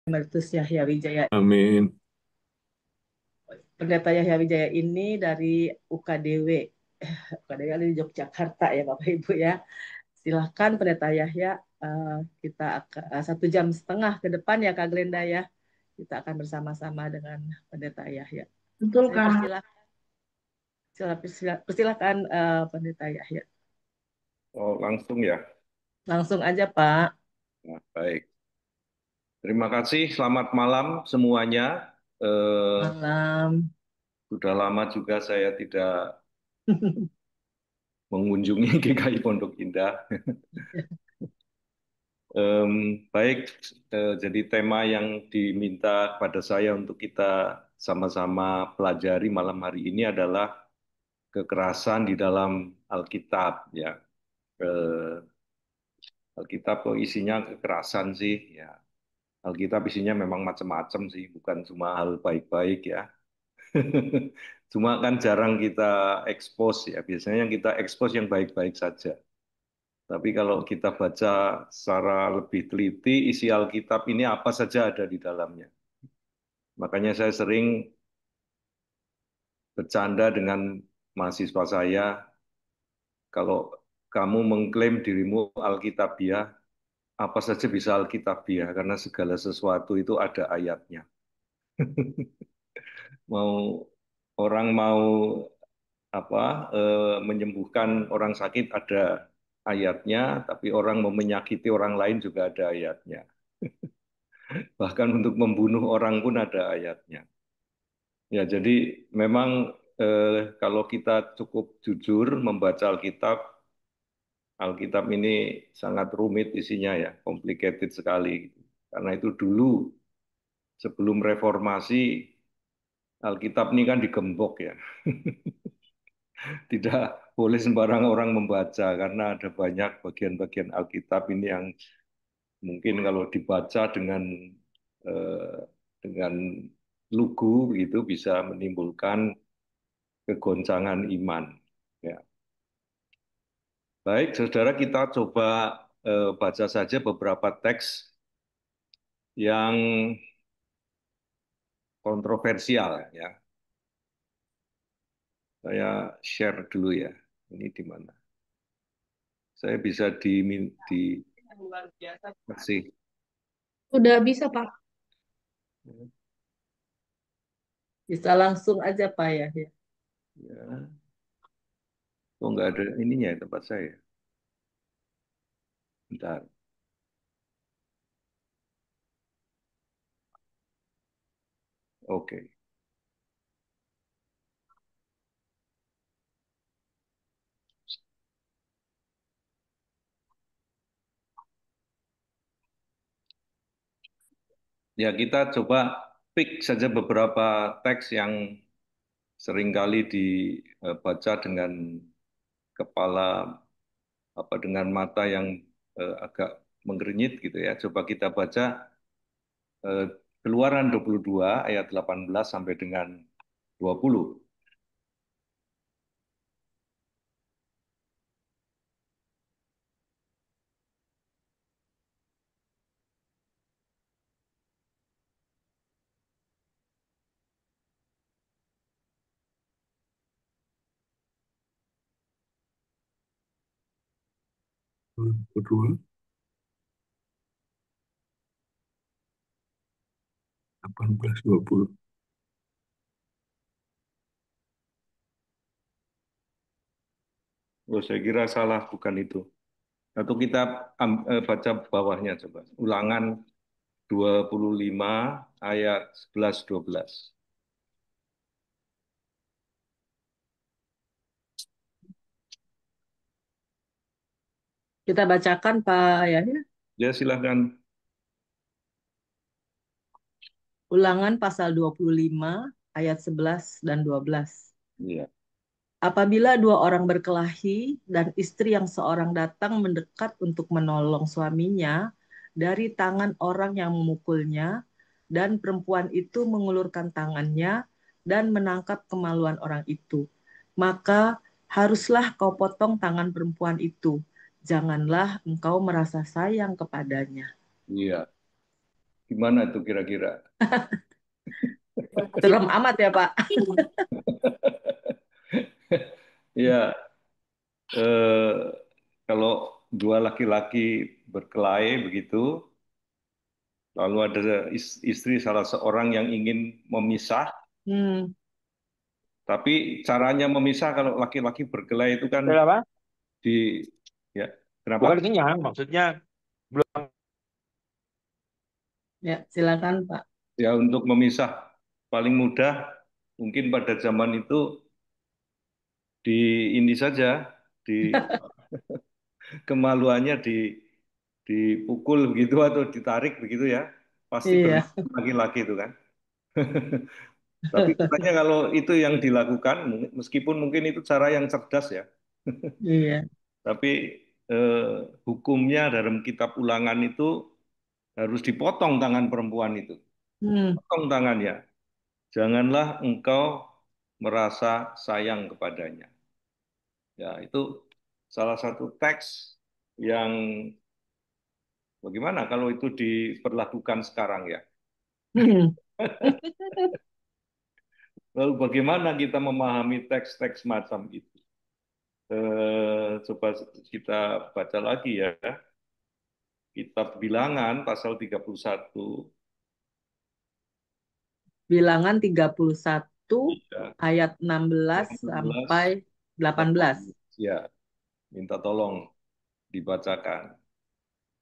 Emeritus Yahya Wijaya. Amin. Pendeta Yahya Wijaya ini dari UKDW. UKDW ada di Yogyakarta ya Bapak Ibu ya. Silahkan Pendeta Yahya, kita akan 1,5 jam ke depan ya Kak Glenda ya. Kita akan bersama-sama dengan Pendeta Yahya. Betul, Saya Kak. persilahkan Pendeta Yahya. Oh, langsung ya. Langsung aja Pak. Nah, baik. Terima kasih. Selamat malam semuanya. Malam. Sudah lama juga saya tidak mengunjungi GKI Pondok Indah. Baik, jadi tema yang diminta kepada saya untuk kita sama-sama pelajari malam hari ini adalah kekerasan di dalam Alkitab. Ya, Eh, Alkitab kok isinya kekerasan sih. Ya, Alkitab isinya memang macam-macam sih, bukan cuma hal baik-baik ya. Cuma kan jarang kita expose ya. Biasanya yang kita expose yang baik-baik saja. Tapi kalau kita baca secara lebih teliti, isi Alkitab ini apa saja ada di dalamnya. Makanya saya sering bercanda dengan mahasiswa saya, kalau kamu mengklaim dirimu Alkitabiah, apa saja bisa Alkitabiah, karena segala sesuatu itu ada ayatnya. Mau orang mau apa menyembuhkan orang sakit ada ayatnya, tapi orang mau menyakiti orang lain juga ada ayatnya. Bahkan untuk membunuh orang pun ada ayatnya. Ya, jadi memang kalau kita cukup jujur membaca Alkitab, Alkitab ini sangat rumit isinya ya, complicated sekali. Karena itu dulu sebelum reformasi Alkitab ini kan digembok ya. Tidak boleh sembarang orang membaca karena ada banyak bagian-bagian Alkitab ini yang mungkin kalau dibaca eh, dengan lugu gitu bisa menimbulkan kegoncangan iman. Ya. Baik, saudara kita coba baca saja beberapa teks yang kontroversial ya. Saya share dulu ya. Ini di mana? Saya bisa di Luar biasa. kasih. Udah bisa, Pak. Bisa langsung aja Pak ya. Ya. Oh, nggak ada ininya ya tempat saya. Bentar. Oke. Ya, kita coba pick saja beberapa teks yang seringkali dibaca dengan kepala dengan mata yang agak menggernyit gitu ya. Coba kita baca eh, Keluaran 22 ayat 18 sampai dengan 20. Kedua, 18-20. Oh, saya kira salah, bukan itu. Atau kita baca bawahnya coba. Ulangan 25 ayat 11-12. Kita bacakan Pak ya. Ya, silahkan. Ulangan pasal 25 ayat 11 dan 12. Iya. Apabila dua orang berkelahi dan istri yang seorang datang mendekat untuk menolong suaminya dari tangan orang yang memukulnya, dan perempuan itu mengulurkan tangannya dan menangkap kemaluan orang itu, maka haruslah kau potong tangan perempuan itu. Janganlah engkau merasa sayang kepadanya. Iya. Gimana itu kira-kira? Serem amat ya, Pak. Ya, eh, kalau dua laki-laki berkelahi begitu, lalu ada istri salah seorang yang ingin memisah, Hmm, tapi caranya memisah kalau laki-laki berkelahi itu kan Kenapa? di, ya, kenapa? Bukan kenyang, maksudnya belum. ya, silakan, Pak. Ya, untuk memisah paling mudah mungkin pada zaman itu di ini saja, di kemaluannya dipukul begitu atau ditarik begitu ya, pasti Iya. bermain laki-laki itu kan. Tapi katanya kalau itu yang dilakukan, meskipun mungkin itu cara yang cerdas ya, Iya. tapi eh, hukumnya dalam kitab Ulangan itu harus dipotong tangan perempuan itu, Hmm. potong tangannya. Janganlah engkau merasa sayang kepadanya. Ya, itu salah satu teks yang bagaimana kalau itu diperlakukan sekarang ya. Hmm. Lalu bagaimana kita memahami teks-teks macam itu? Coba kita baca lagi ya. Kitab Bilangan pasal 31 Bilangan 31 ya, ayat 16 18, sampai 18. 18. Ya, minta tolong dibacakan.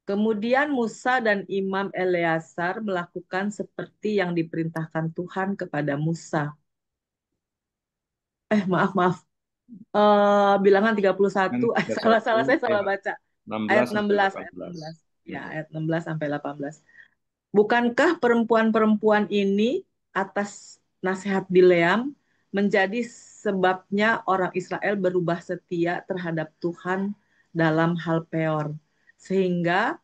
Kemudian Musa dan Imam Eleazar melakukan seperti yang diperintahkan Tuhan kepada Musa. Maaf, maaf. Bilangan 31, Kan salah-salah 31 saya salah ayat baca. Ayat 16 sampai 16, ayat 18. 16. Ya, Mm-mm. ayat 16 sampai 18. Bukankah perempuan-perempuan ini atas nasihat Bileam menjadi sebabnya orang Israel berubah setia terhadap Tuhan dalam hal peor, sehingga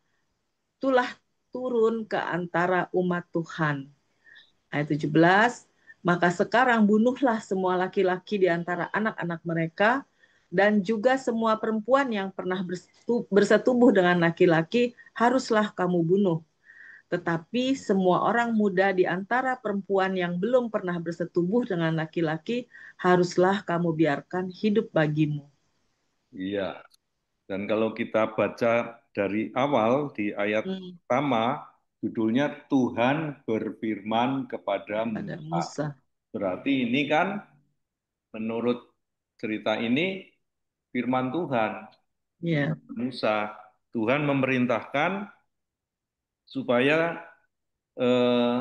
itulah turun ke antara umat Tuhan. Ayat 17, maka sekarang bunuhlah semua laki-laki di antara anak-anak mereka dan juga semua perempuan yang pernah bersetubuh dengan laki-laki haruslah kamu bunuh. Tetapi semua orang muda di antara perempuan yang belum pernah bersetubuh dengan laki-laki haruslah kamu biarkan hidup bagimu. Iya, dan kalau kita baca dari awal di ayat Hmm, pertama, judulnya Tuhan berfirman kepada kepada Musa. Musa. Berarti ini kan menurut cerita ini firman Tuhan Ya, kepada Musa. Tuhan memerintahkan supaya eh,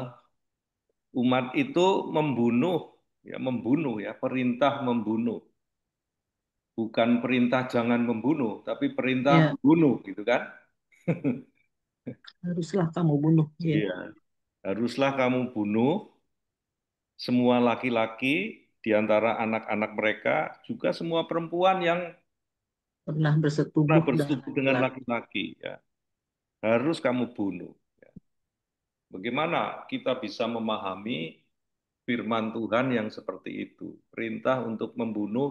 umat itu membunuh ya, perintah membunuh. Bukan perintah jangan membunuh, tapi perintah ya, bunuh gitu kan. haruslah kamu bunuh. Ya, Iya, haruslah kamu bunuh semua laki-laki di antara anak-anak mereka, juga semua perempuan yang pernah pernah bersetubuh dengan bersetubuh dengan laki-laki. laki-laki, ya. Harus kamu bunuh. Bagaimana kita bisa memahami firman Tuhan yang seperti itu? Perintah untuk membunuh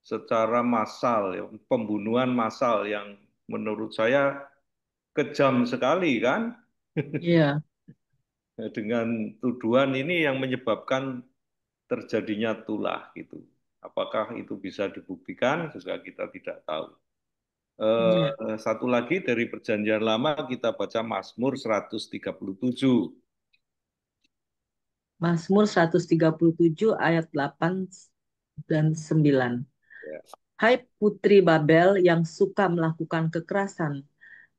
secara massal, ya, pembunuhan massal yang menurut saya kejam sekali kan? Iya, Dengan tuduhan ini yang menyebabkan terjadinya tulah gitu. Apakah itu bisa dibuktikan? Juga kita tidak tahu. iya. Satu lagi dari Perjanjian Lama kita baca Mazmur 137. Mazmur 137 ayat 8 dan 9. Ya, Hai putri Babel yang suka melakukan kekerasan,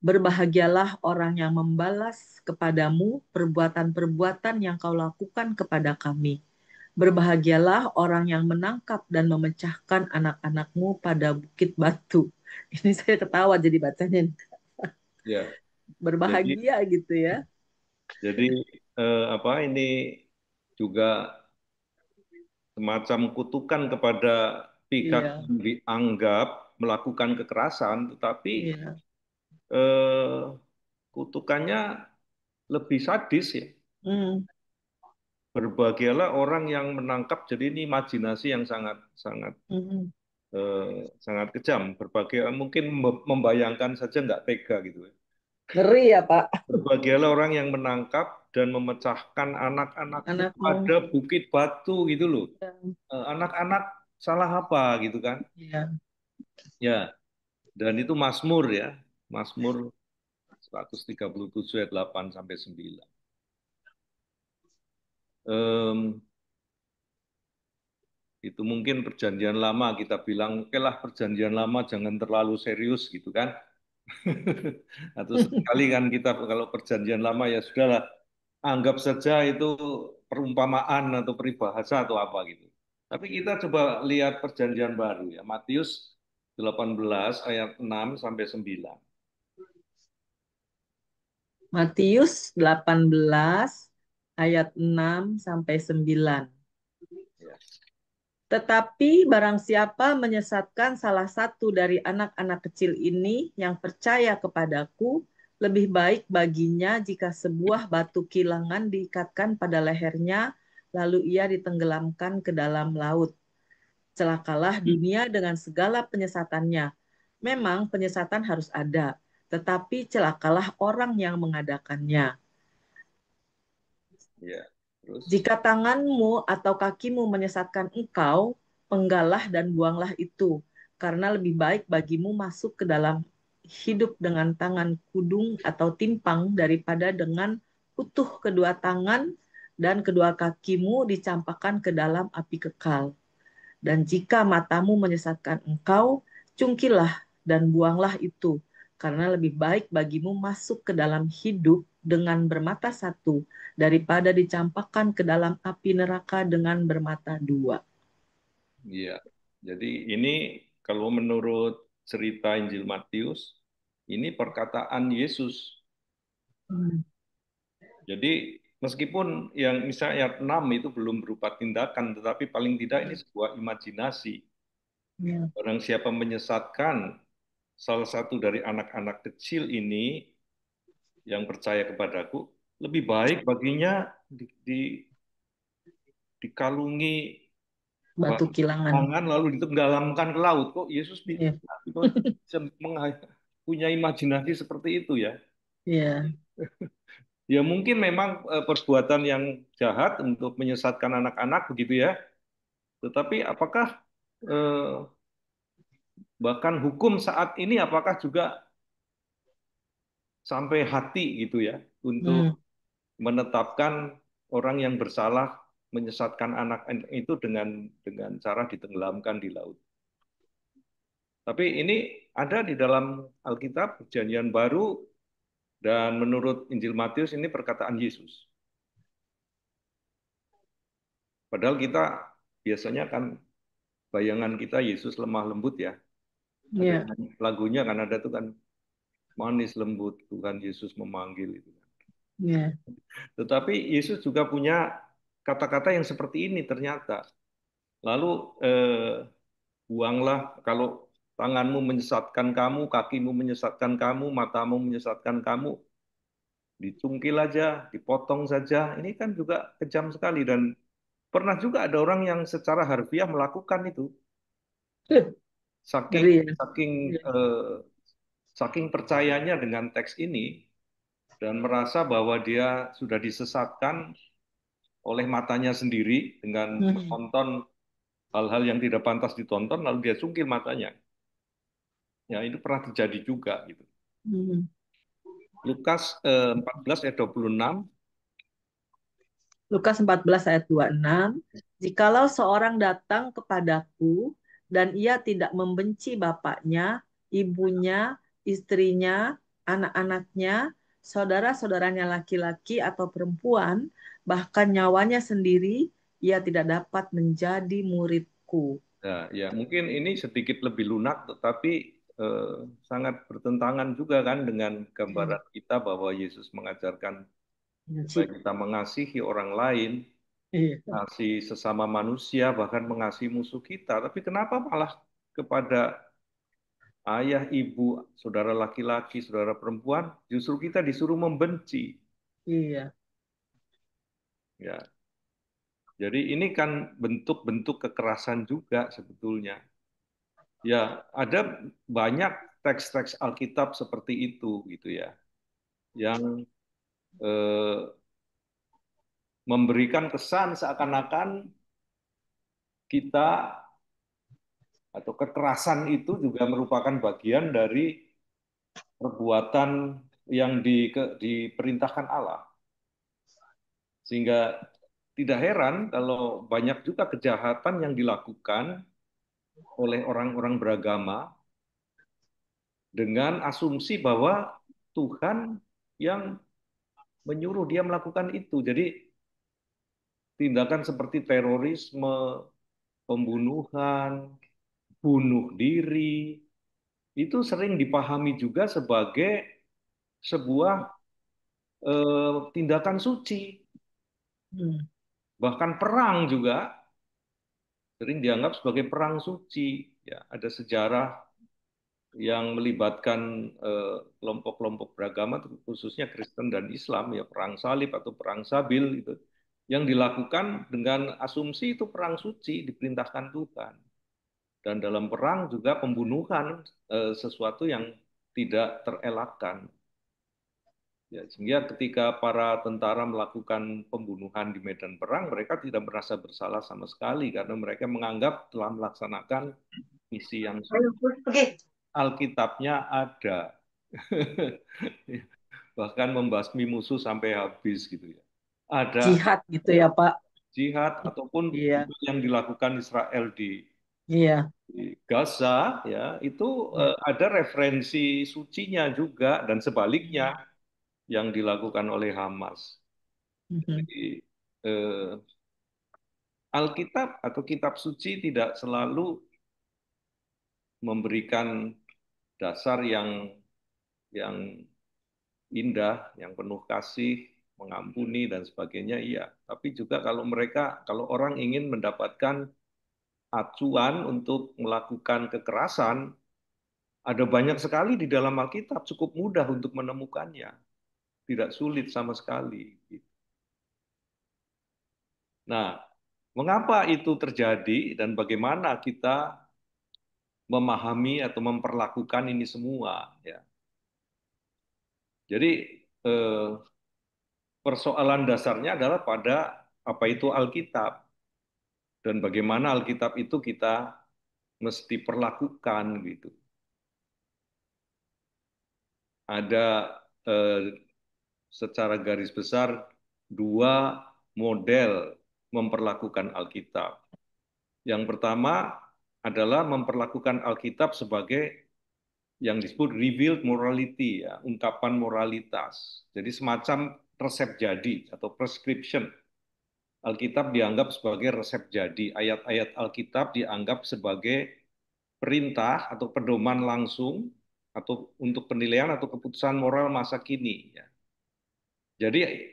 berbahagialah orang yang membalas kepadamu perbuatan-perbuatan yang kau lakukan kepada kami. Berbahagialah orang yang menangkap dan memecahkan anak-anakmu pada bukit batu. Ini saya ketawa jadi bacanya. ya. Jadi Berbahagia gitu ya. jadi apa ini juga semacam kutukan kepada pihak Iya, yang dianggap melakukan kekerasan, tetapi iya. eh, kutukannya lebih sadis ya. Hmm, Berbahagialah orang yang menangkap. Jadi ini imajinasi yang sangat sangat hmm. sangat kejam. Berbagai mungkin membayangkan saja nggak tega gitu ya. Ngeri ya, Pak. Berbahagialah orang yang menangkap dan memecahkan anak-anakmu Anakmu. pada bukit batu gitu loh. Ya, Anak-anak salah apa gitu kan? ya. Ya, dan itu Mazmur ya. Mazmur 137 ayat 8 sampai 9. Em, itu mungkin perjanjian lama kita bilang, oke lah perjanjian lama jangan terlalu serius gitu kan. Atau sekali kan kita kalau perjanjian lama ya sudahlah, anggap saja itu perumpamaan atau peribahasa atau apa gitu. Tapi kita coba lihat perjanjian baru ya, Matius 18 ayat 6 sampai 9. Matius 18 ayat 6 sampai 9. Ya. Tetapi barang siapa menyesatkan salah satu dari anak-anak kecil ini yang percaya kepadaku, lebih baik baginya jika sebuah batu kilangan diikatkan pada lehernya, lalu ia ditenggelamkan ke dalam laut. Celakalah dunia dengan segala penyesatannya. Memang penyesatan harus ada, tetapi celakalah orang yang mengadakannya. Ya, terus Jika tanganmu atau kakimu menyesatkan engkau, penggalah dan buanglah itu, karena lebih baik bagimu masuk ke dalam hidup dengan tangan kudung atau timpang daripada dengan utuh kedua tangan dan kedua kakimu dicampakkan ke dalam api kekal. Dan jika matamu menyesatkan engkau, cungkilah dan buanglah itu, karena lebih baik bagimu masuk ke dalam hidup dengan bermata satu daripada dicampakkan ke dalam api neraka dengan bermata dua. ya. Jadi ini kalau menurut cerita Injil Matius, ini perkataan Yesus. Hmm. Jadi meskipun yang misalnya ayat 6 itu belum berupa tindakan, tetapi paling tidak ini sebuah imajinasi. Ya. Barang siapa menyesatkan salah satu dari anak-anak kecil ini yang percaya kepadaku, lebih baik baginya dikalungi Batu kilangan. tangan lalu ditenggelamkan ke laut. Kok Yesus Ya. bisa punya imajinasi seperti itu ya? Ya. Ya mungkin memang perbuatan yang jahat untuk menyesatkan anak-anak begitu ya. Tetapi apakah eh, bahkan hukum saat ini apakah juga sampai hati gitu ya untuk Hmm. menetapkan orang yang bersalah menyesatkan anak itu dengan cara ditenggelamkan di laut. Tapi ini ada di dalam Alkitab Perjanjian Baru dan menurut Injil Matius ini perkataan Yesus. Padahal kita biasanya kan bayangan kita Yesus lemah lembut ya. Ada Ya. lagunya kan ada tuh kan manis lembut Tuhan Yesus memanggil itu. Ya. Tetapi Yesus juga punya kata-kata yang seperti ini ternyata. Lalu buanglah kalau tanganmu menyesatkan kamu, kakimu menyesatkan kamu, matamu menyesatkan kamu, dicungkil aja, dipotong saja. Ini kan juga kejam sekali dan pernah juga ada orang yang secara harfiah melakukan itu. Saking Ngeri ya. saking Ya. eh, saking percayanya dengan teks ini dan merasa bahwa dia sudah disesatkan oleh matanya sendiri dengan Hmm. menonton hal-hal yang tidak pantas ditonton, lalu dia cungkil matanya. Ya, itu pernah terjadi juga gitu. Hmm. Lukas 14 ayat 26. Lukas 14 ayat 26, jikalau seorang datang kepadaku dan ia tidak membenci bapaknya, ibunya, istrinya, anak-anaknya, saudara-saudaranya laki-laki atau perempuan, bahkan nyawanya sendiri, ia tidak dapat menjadi muridku. Ya, ya, mungkin ini sedikit lebih lunak, tetapi eh, sangat bertentangan juga kan dengan Hmm. gambaran kita bahwa Yesus mengajarkan supaya Benci. kita mengasihi orang lain, Iya. mengasihi sesama manusia, bahkan mengasihi musuh kita. Tapi kenapa malah kepada ayah, ibu, saudara laki-laki, saudara perempuan, justru kita disuruh membenci. Iya. Ya, jadi ini kan bentuk-bentuk kekerasan juga sebetulnya. Ya, ada banyak teks-teks Alkitab seperti itu gitu ya, yang eh, memberikan kesan seakan-akan kita atau kekerasan itu juga merupakan bagian dari perbuatan yang diperintahkan Allah. Sehingga tidak heran kalau banyak juga kejahatan yang dilakukan oleh orang-orang beragama dengan asumsi bahwa Tuhan yang menyuruh dia melakukan itu. Jadi tindakan seperti terorisme, pembunuhan, bunuh diri, itu sering dipahami juga sebagai sebuah tindakan suci. Hmm. Bahkan perang juga sering dianggap sebagai perang suci. Ya, ada sejarah yang melibatkan kelompok-kelompok beragama, khususnya Kristen dan Islam, ya perang salib atau perang Sabil itu, yang dilakukan dengan asumsi itu perang suci diperintahkan Tuhan. Dan dalam perang juga pembunuhan sesuatu yang tidak terelakkan. Ya, sehingga ketika para tentara melakukan pembunuhan di medan perang, mereka tidak merasa bersalah sama sekali karena mereka menganggap telah melaksanakan misi yang suci. Alkitabnya ada. Bahkan membasmi musuh sampai habis gitu ya. Ada Jihad gitu ya, Pak. jihad ataupun Iya, yang dilakukan Israel iya. di Gaza ya, itu Iya. ada referensi sucinya juga dan sebaliknya yang dilakukan oleh Hamas. Mhm. Jadi Alkitab atau kitab suci tidak selalu memberikan dasar yang indah, yang penuh kasih, mengampuni dan sebagainya, iya. Tapi juga kalau orang ingin mendapatkan acuan untuk melakukan kekerasan, ada banyak sekali di dalam Alkitab, cukup mudah untuk menemukannya, tidak sulit sama sekali. Nah, mengapa itu terjadi dan bagaimana kita memahami atau memperlakukan ini semua? Ya, jadi eh, persoalan dasarnya adalah pada apa itu Alkitab dan bagaimana Alkitab itu kita mesti perlakukan gitu. Ada eh, secara garis besar dua model memperlakukan Alkitab. Yang pertama adalah memperlakukan Alkitab sebagai yang disebut revealed morality, ya, ungkapan moralitas. Jadi semacam resep jadi atau prescription. Alkitab dianggap sebagai resep jadi. Ayat-ayat Alkitab dianggap sebagai perintah atau pedoman langsung atau untuk penilaian atau keputusan moral masa kini. Ya. Jadi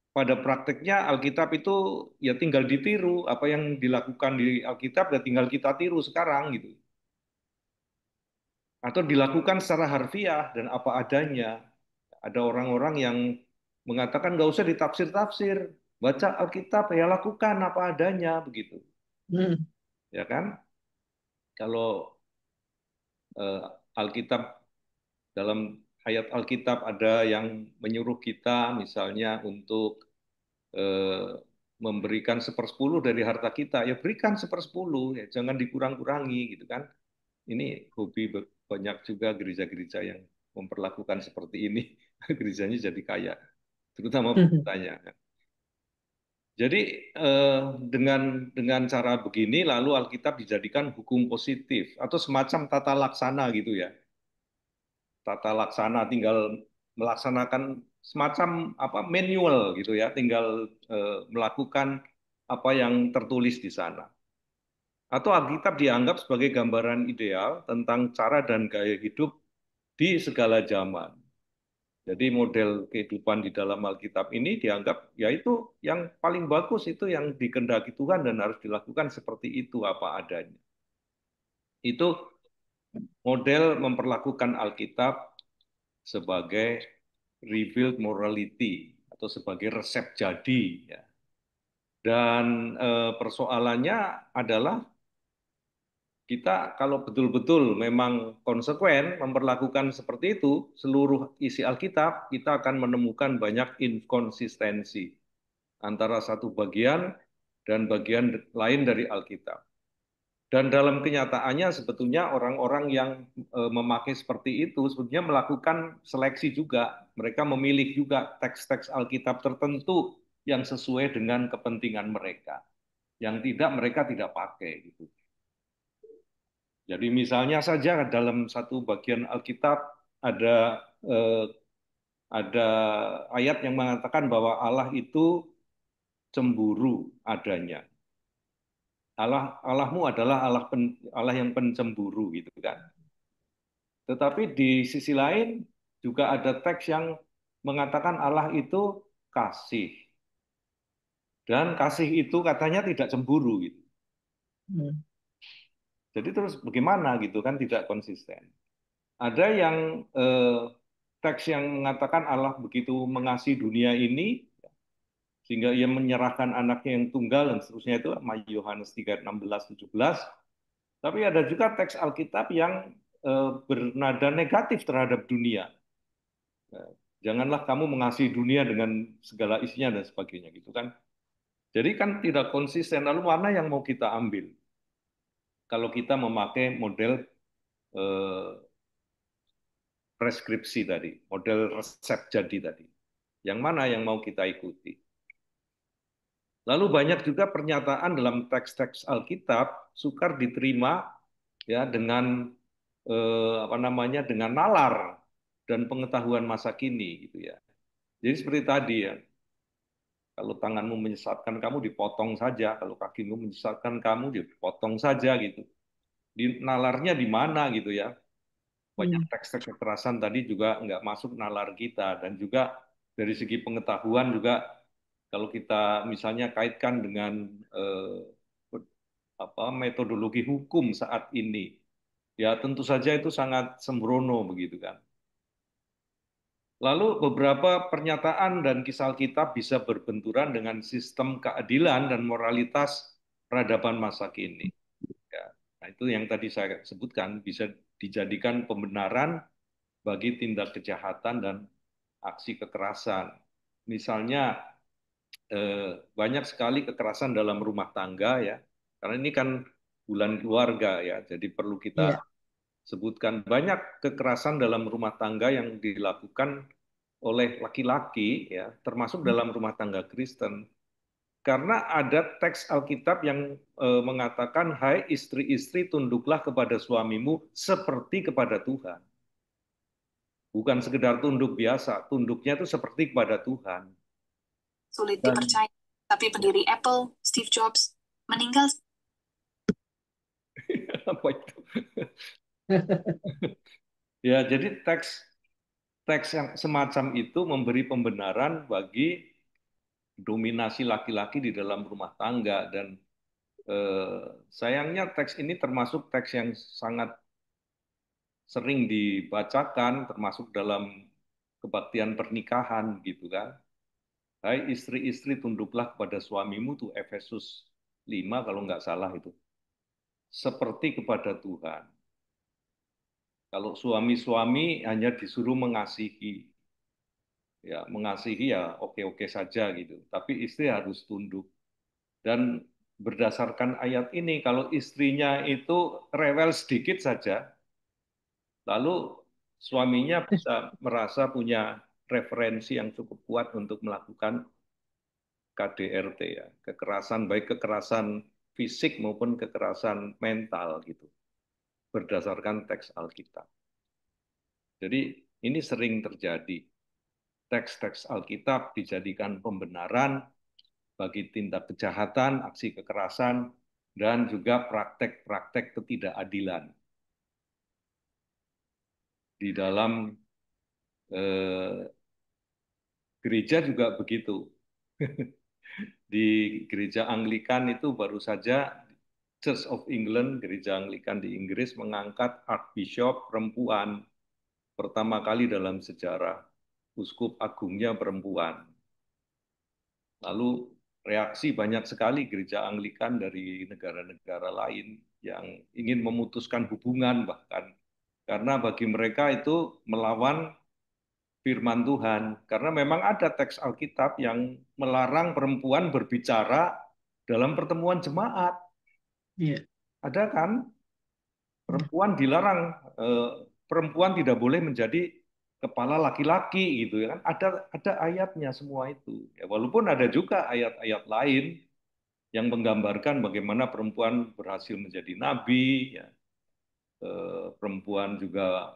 pada prakteknya Alkitab itu ya tinggal ditiru, apa yang dilakukan di Alkitab ya tinggal kita tiru sekarang gitu. Atau dilakukan secara harfiah dan apa adanya. Ada orang-orang yang mengatakan nggak usah ditafsir-tafsir, baca Alkitab ya lakukan apa adanya begitu, Hmm. ya kan? Kalau eh, Alkitab dalam ayat Alkitab ada yang menyuruh kita misalnya untuk eh, memberikan sepersepuluh dari harta kita, ya berikan sepersepuluh, ya jangan dikurang-kurangi gitu kan. Ini hobi banyak juga gereja-gereja yang memperlakukan seperti ini. Gerejanya jadi kaya, terutama pembutanya. Jadi dengan cara begini lalu Alkitab dijadikan hukum positif atau semacam tata laksana gitu ya. Tata laksana tinggal melaksanakan semacam apa manual gitu ya, tinggal melakukan apa yang tertulis di sana. Atau Alkitab dianggap sebagai gambaran ideal tentang cara dan gaya hidup di segala zaman. Jadi model kehidupan di dalam Alkitab ini dianggap yaitu yang paling bagus itu yang dikehendaki Tuhan dan harus dilakukan seperti itu apa adanya. Itu model memperlakukan Alkitab sebagai revealed morality atau sebagai resep jadi. Ya. Dan persoalannya adalah kita kalau betul-betul memang konsekuen memperlakukan seperti itu seluruh isi Alkitab, kita akan menemukan banyak inkonsistensi. antara satu bagian dan bagian lain dari Alkitab. Dan dalam kenyataannya sebetulnya orang-orang yang memakai seperti itu sebetulnya melakukan seleksi juga. Mereka memilih juga teks-teks Alkitab tertentu yang sesuai dengan kepentingan mereka. Yang tidak mereka tidak pakai gitu. Jadi misalnya saja dalam satu bagian Alkitab ada eh, ada ayat yang mengatakan bahwa Allah itu cemburu adanya. Allahmu adalah Allah yang pencemburu gitu kan. Tetapi di sisi lain juga ada teks yang mengatakan Allah itu kasih. Dan kasih itu katanya tidak cemburu gitu. Hmm. Jadi terus bagaimana gitu kan tidak konsisten. Ada yang teks yang mengatakan Allah begitu mengasihi dunia ini sehingga ia menyerahkan anaknya yang tunggal dan seterusnya itu Yohanes 3, 16, 17. Tapi ada juga teks Alkitab yang bernada negatif terhadap dunia. Janganlah kamu mengasihi dunia dengan segala isinya dan sebagainya gitu kan. Jadi kan tidak konsisten. Lalu mana yang mau kita ambil? Kalau kita memakai model eh, preskripsi tadi, model resep jadi tadi. Yang mana yang mau kita ikuti? Lalu banyak juga pernyataan dalam teks-teks Alkitab sukar diterima ya dengan apa namanya dengan nalar dan pengetahuan masa kini gitu ya. Jadi seperti tadi ya, kalau tanganmu menyesatkan kamu dipotong saja, kalau kakimu menyesatkan kamu dipotong saja gitu. Di nalarnya di mana gitu ya. Banyak Hmm. teks-teks kekerasan tadi juga nggak masuk nalar kita dan juga dari segi pengetahuan juga kalau kita misalnya kaitkan dengan metodologi hukum saat ini, ya tentu saja itu sangat sembrono begitu kan. Lalu beberapa pernyataan dan kisah Alkitab bisa berbenturan dengan sistem keadilan dan moralitas peradaban masa kini. Ya, nah itu yang tadi saya sebutkan bisa dijadikan pembenaran bagi tindak kejahatan dan aksi kekerasan. Misalnya banyak sekali kekerasan dalam rumah tangga ya, karena ini kan bulan keluarga ya, jadi perlu kita Iya. sebutkan banyak kekerasan dalam rumah tangga yang dilakukan oleh laki-laki ya, termasuk dalam rumah tangga Kristen. Karena ada teks Alkitab yang mengatakan, hai istri-istri tunduklah kepada suamimu seperti kepada Tuhan. Bukan sekedar tunduk biasa, tunduknya itu seperti kepada Tuhan. Sulit Dan dipercaya, tapi pendiri Apple, Steve Jobs, meninggal. apa itu? Ya, jadi teks teks yang semacam itu memberi pembenaran bagi dominasi laki-laki di dalam rumah tangga dan sayangnya teks ini termasuk teks yang sangat sering dibacakan termasuk dalam kebaktian pernikahan gitu kan. Hai istri-istri tunduklah kepada suamimu tuh Efesus 5 kalau nggak salah itu. Seperti kepada Tuhan. Kalau suami-suami hanya disuruh mengasihi, ya mengasihi ya oke-oke saja gitu. Tapi istri harus tunduk. Dan berdasarkan ayat ini, kalau istrinya itu rewel sedikit saja, lalu suaminya bisa merasa punya referensi yang cukup kuat untuk melakukan KDRT ya, kekerasan baik kekerasan fisik maupun kekerasan mental gitu, berdasarkan teks Alkitab. Jadi ini sering terjadi. Teks-teks Alkitab dijadikan pembenaran bagi tindak kejahatan, aksi kekerasan, dan juga praktek-praktek ketidakadilan. Di dalam eh, gereja juga begitu. Di gereja Anglikan itu baru saja Church of England, gereja Anglikan di Inggris mengangkat Archbishop perempuan pertama kali dalam sejarah. Uskup agungnya perempuan. Lalu reaksi banyak sekali gereja Anglikan dari negara-negara lain yang ingin memutuskan hubungan bahkan karena bagi mereka itu melawan firman Tuhan. Karena memang ada teks Alkitab yang melarang perempuan berbicara dalam pertemuan jemaat. Iya. Ada kan? Perempuan dilarang, perempuan tidak boleh menjadi kepala laki-laki gitu ya kan. Ada ayatnya semua itu. Ya, walaupun ada juga ayat-ayat lain yang menggambarkan bagaimana perempuan berhasil menjadi nabi, ya. Perempuan juga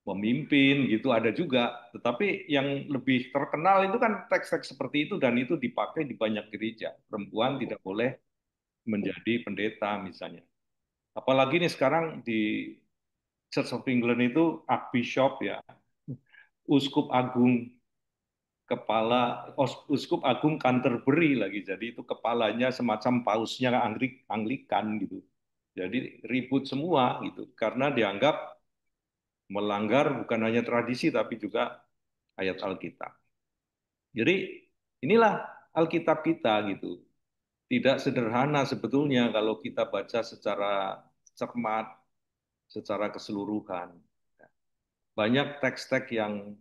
memimpin gitu ada juga. Tetapi yang lebih terkenal itu kan teks-teks seperti itu dan itu dipakai di banyak gereja. Perempuan tidak boleh menjadi pendeta misalnya. Apalagi nih sekarang di Church of England itu Archbishop ya, Uskup Agung Uskup Agung Canterbury lagi. Jadi itu kepalanya semacam pausnya Anglikan gitu. Jadi ribut semua gitu karena dianggap melanggar bukan hanya tradisi tapi juga ayat Alkitab. Jadi inilah Alkitab kita gitu. Tidak sederhana sebetulnya kalau kita baca secara cermat, secara keseluruhan. Banyak teks-teks yang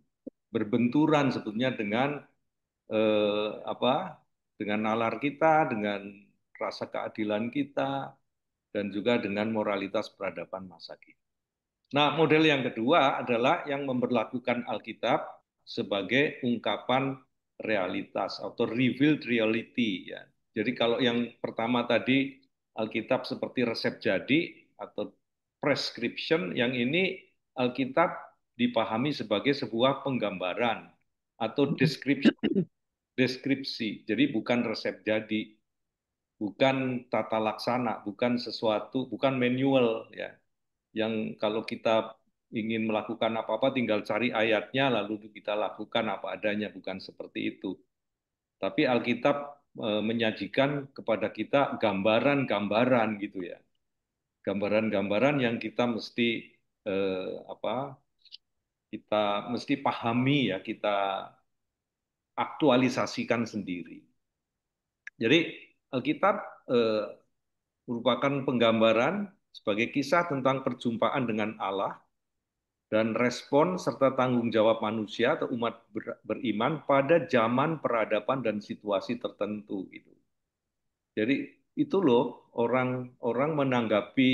berbenturan sebetulnya dengan dengan nalar kita, dengan rasa keadilan kita, dan juga dengan moralitas peradaban masa kini. Nah, model yang kedua adalah yang memperlakukan Alkitab sebagai ungkapan realitas atau revealed reality ya. Jadi kalau yang pertama tadi Alkitab seperti resep jadi atau prescription, yang ini Alkitab dipahami sebagai sebuah penggambaran atau deskripsi. Jadi bukan resep jadi, bukan tata laksana, bukan sesuatu, bukan manual ya. Yang kalau kita ingin melakukan apa-apa tinggal cari ayatnya lalu kita lakukan apa adanya, bukan seperti itu. Tapi Alkitab menyajikan kepada kita gambaran-gambaran gitu ya. Gambaran-gambaran yang kita mesti kita mesti pahami ya, kita aktualisasikan sendiri. Jadi Alkitab eh, merupakan penggambaran sebagai kisah tentang perjumpaan dengan Allah dan respon serta tanggung jawab manusia atau umat beriman pada zaman peradaban dan situasi tertentu gitu. Jadi itu loh orang-orang menanggapi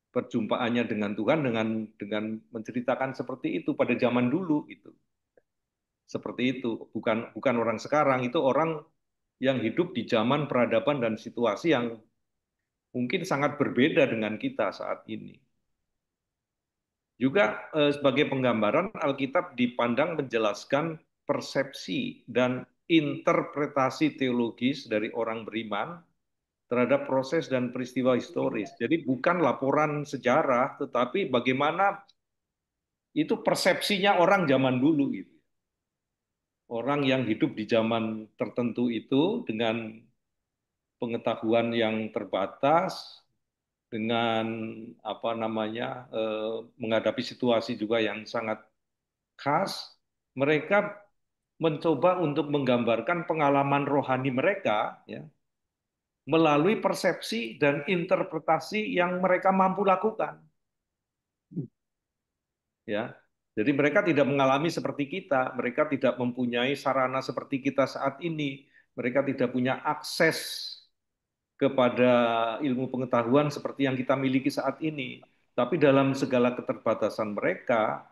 perjumpaannya dengan Tuhan dengan menceritakan seperti itu pada zaman dulu gitu. Seperti itu, bukan orang sekarang, itu orang yang hidup di zaman peradaban dan situasi yang mungkin sangat berbeda dengan kita saat ini. Juga sebagai penggambaran, Alkitab dipandang menjelaskan persepsi dan interpretasi teologis dari orang beriman terhadap proses dan peristiwa historis. Jadi bukan laporan sejarah, tetapi bagaimana itu persepsinya orang zaman dulu gitu. Orang yang hidup di zaman tertentu itu dengan pengetahuan yang terbatas, dengan menghadapi situasi juga yang sangat khas, mereka mencoba untuk menggambarkan pengalaman rohani mereka ya, melalui persepsi dan interpretasi yang mereka mampu lakukan. Ya. Jadi mereka tidak mengalami seperti kita, mereka tidak mempunyai sarana seperti kita saat ini, mereka tidak punya akses kepada ilmu pengetahuan seperti yang kita miliki saat ini. Tapi dalam segala keterbatasan mereka,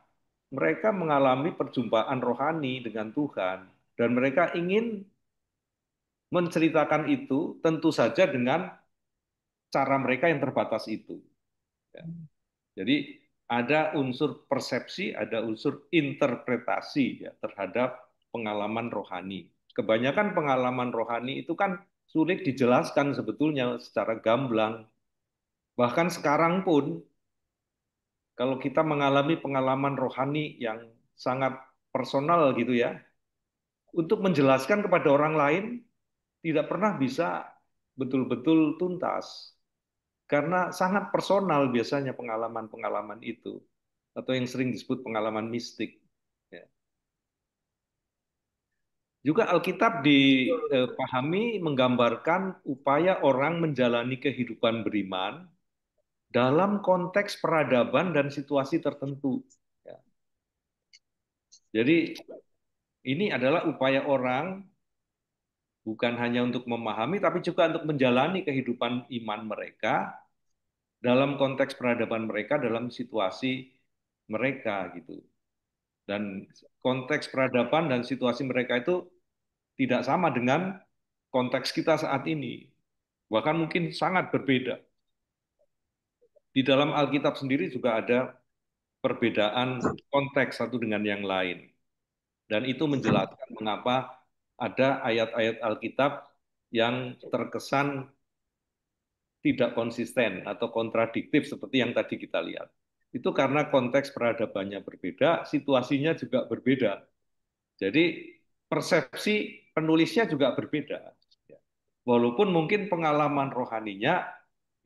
mereka mengalami perjumpaan rohani dengan Tuhan. Dan mereka ingin menceritakan itu tentu saja dengan cara mereka yang terbatas itu. Ya. Jadi ada unsur persepsi, ada unsur interpretasi ya, terhadap pengalaman rohani. Kebanyakan pengalaman rohani itu kan sulit dijelaskan sebetulnya secara gamblang. Bahkan sekarang pun, kalau kita mengalami pengalaman rohani yang sangat personal gitu ya, untuk menjelaskan kepada orang lain tidak pernah bisa betul-betul tuntas. Karena sangat personal biasanya pengalaman-pengalaman itu. Atau yang sering disebut pengalaman mistik. Ya. Juga Alkitab dipahami menggambarkan upaya orang menjalani kehidupan beriman dalam konteks peradaban dan situasi tertentu. Ya. Jadi ini adalah upaya orang bukan hanya untuk memahami, tapi juga untuk menjalani kehidupan iman mereka dalam konteks peradaban mereka, dalam situasi mereka gitu. Dan konteks peradaban dan situasi mereka itu tidak sama dengan konteks kita saat ini. Bahkan mungkin sangat berbeda. Di dalam Alkitab sendiri juga ada perbedaan konteks satu dengan yang lain. Dan itu menjelaskan mengapa ada ayat-ayat Alkitab yang terkesan tidak konsisten atau kontradiktif seperti yang tadi kita lihat. Itu karena konteks peradabannya berbeda, situasinya juga berbeda. Jadi persepsi penulisnya juga berbeda. Walaupun mungkin pengalaman rohaninya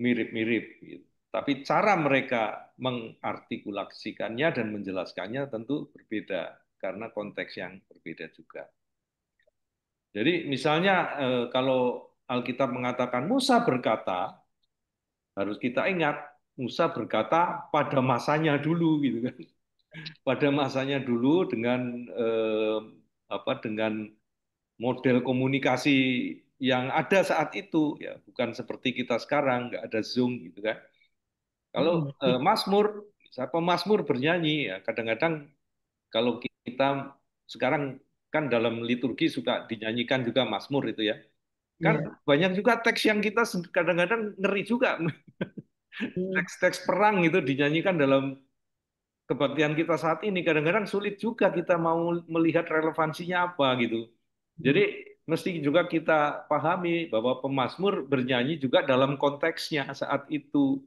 mirip-mirip, gitu. Tapi cara mereka mengartikulasikannya dan menjelaskannya tentu berbeda karena konteks yang berbeda juga. Jadi misalnya kalau Alkitab mengatakan Musa berkata, harus kita ingat Musa berkata pada masanya dulu gitu kan. Pada masanya dulu dengan dengan model komunikasi yang ada saat itu ya, bukan seperti kita sekarang nggak ada Zoom gitu kan. Kalau Mazmur, pemazmur bernyanyi ya kadang-kadang kalau kita sekarang kan dalam liturgi suka dinyanyikan juga Mazmur itu ya. Kan Iya. banyak juga teks yang kita kadang-kadang ngeri juga. Teks-teks perang itu dinyanyikan dalam kebaktian kita saat ini. Kadang-kadang sulit juga kita mau melihat relevansinya apa gitu. Jadi mesti juga kita pahami bahwa pemazmur bernyanyi juga dalam konteksnya saat itu.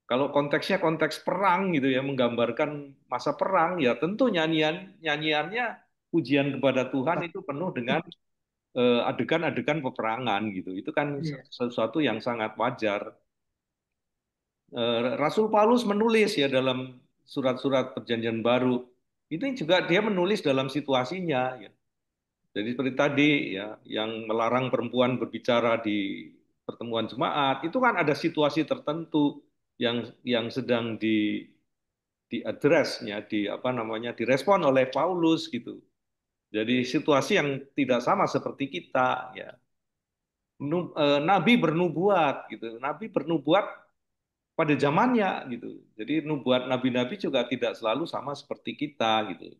Kalau konteksnya konteks perang gitu ya, menggambarkan masa perang, ya tentu nyanyiannya pujian kepada Tuhan itu penuh dengan adegan-adegan peperangan gitu. Itu kan Iya. sesuatu yang sangat wajar. Rasul Paulus menulis ya dalam surat-surat Perjanjian Baru. Ini juga dia menulis dalam situasinya. Ya. Jadi seperti tadi ya, yang melarang perempuan berbicara di pertemuan jemaat, itu kan ada situasi tertentu yang sedang diadresnya, di apa namanya, direspon oleh Paulus gitu. Jadi situasi yang tidak sama seperti kita ya. Nabi bernubuat gitu. Nabi bernubuat pada zamannya gitu. Jadi nubuat nabi-nabi juga tidak selalu sama seperti kita gitu.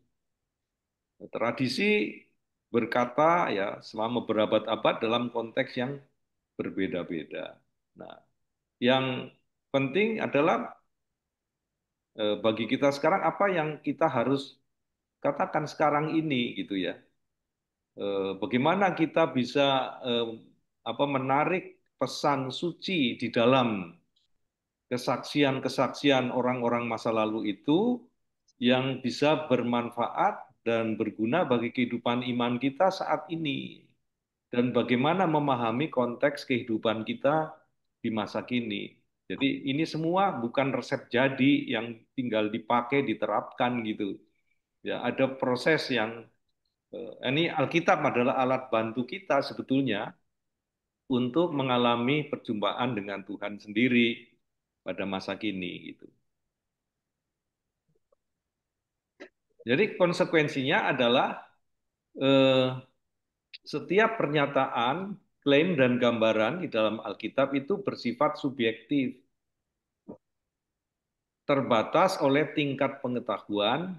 Tradisi berkata ya selama berabad-abad dalam konteks yang berbeda-beda. Nah, yang penting adalah bagi kita sekarang apa yang kita harus katakan sekarang ini gitu ya. Bagaimana kita bisa menarik pesan suci di dalam kesaksian-kesaksian orang-orang masa lalu itu yang bisa bermanfaat dan berguna bagi kehidupan iman kita saat ini. Dan bagaimana memahami konteks kehidupan kita di masa kini. Jadi ini semua bukan resep jadi yang tinggal dipakai, diterapkan gitu. Ya, ada proses yang ini Alkitab adalah alat bantu kita sebetulnya untuk mengalami perjumpaan dengan Tuhan sendiri pada masa kini gitu. Jadi konsekuensinya adalah eh, setiap pernyataan, klaim dan gambaran di dalam Alkitab itu bersifat subjektif, terbatas oleh tingkat pengetahuan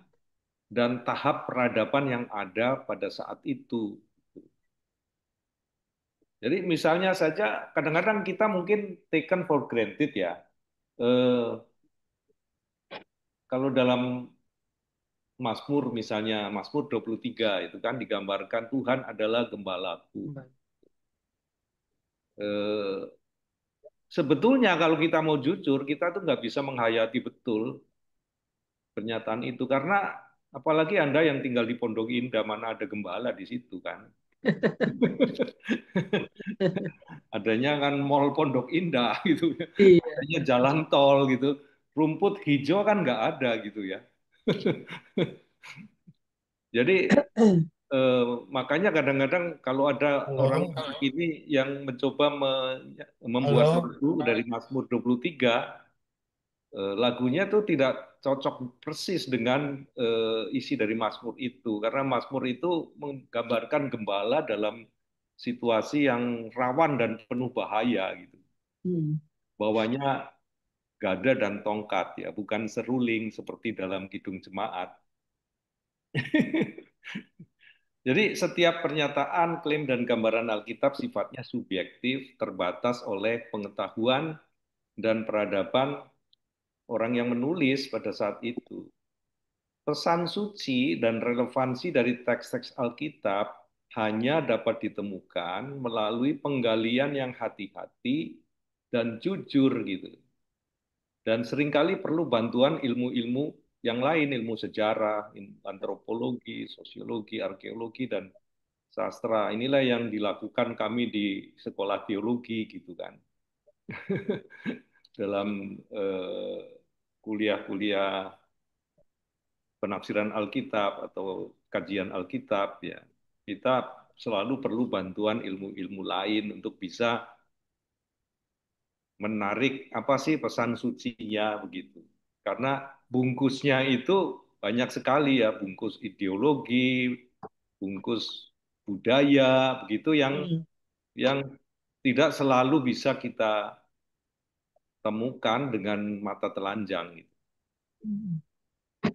dan tahap peradaban yang ada pada saat itu. Jadi misalnya saja kadang-kadang kita mungkin taken for granted ya. Eh, Kalau dalam Mazmur misalnya Mazmur 23 itu kan digambarkan Tuhan adalah gembalaku. Eh, Sebetulnya kalau kita mau jujur kita tuh nggak bisa menghayati betul pernyataan itu karena apalagi Anda yang tinggal di Pondok Indah mana ada gembala di situ kan. Adanya kan Mall Pondok Indah gitu. Iya. Adanya jalan tol gitu. Rumput hijau kan nggak ada gitu ya. Jadi eh, makanya kadang-kadang kalau ada orang Halo, ini yang mencoba membuat lagu dari Mazmur 23, lagunya tuh tidak cocok persis dengan isi dari Mazmur itu, karena Mazmur itu menggambarkan gembala dalam situasi yang rawan dan penuh bahaya gitu. Hmm. Bawanya gada dan tongkat ya, bukan seruling seperti dalam kidung jemaat. Jadi setiap pernyataan, klaim, dan gambaran Alkitab sifatnya subjektif, terbatas oleh pengetahuan dan peradaban orang yang menulis pada saat itu. Pesan suci dan relevansi dari teks-teks Alkitab hanya dapat ditemukan melalui penggalian yang hati-hati dan jujur gitu. Dan seringkali perlu bantuan ilmu-ilmu yang lain, ilmu sejarah, antropologi, sosiologi, arkeologi, dan sastra. Inilah yang dilakukan kami di sekolah teologi gitu kan. Dalam kuliah-kuliah penafsiran Alkitab atau kajian Alkitab ya, kita selalu perlu bantuan ilmu-ilmu lain untuk bisa menarik apa sih pesan sucinya begitu. Karena bungkusnya itu banyak sekali ya, bungkus ideologi, bungkus budaya begitu Hmm. yang tidak selalu bisa kita temukan dengan mata telanjang gitu. Hmm.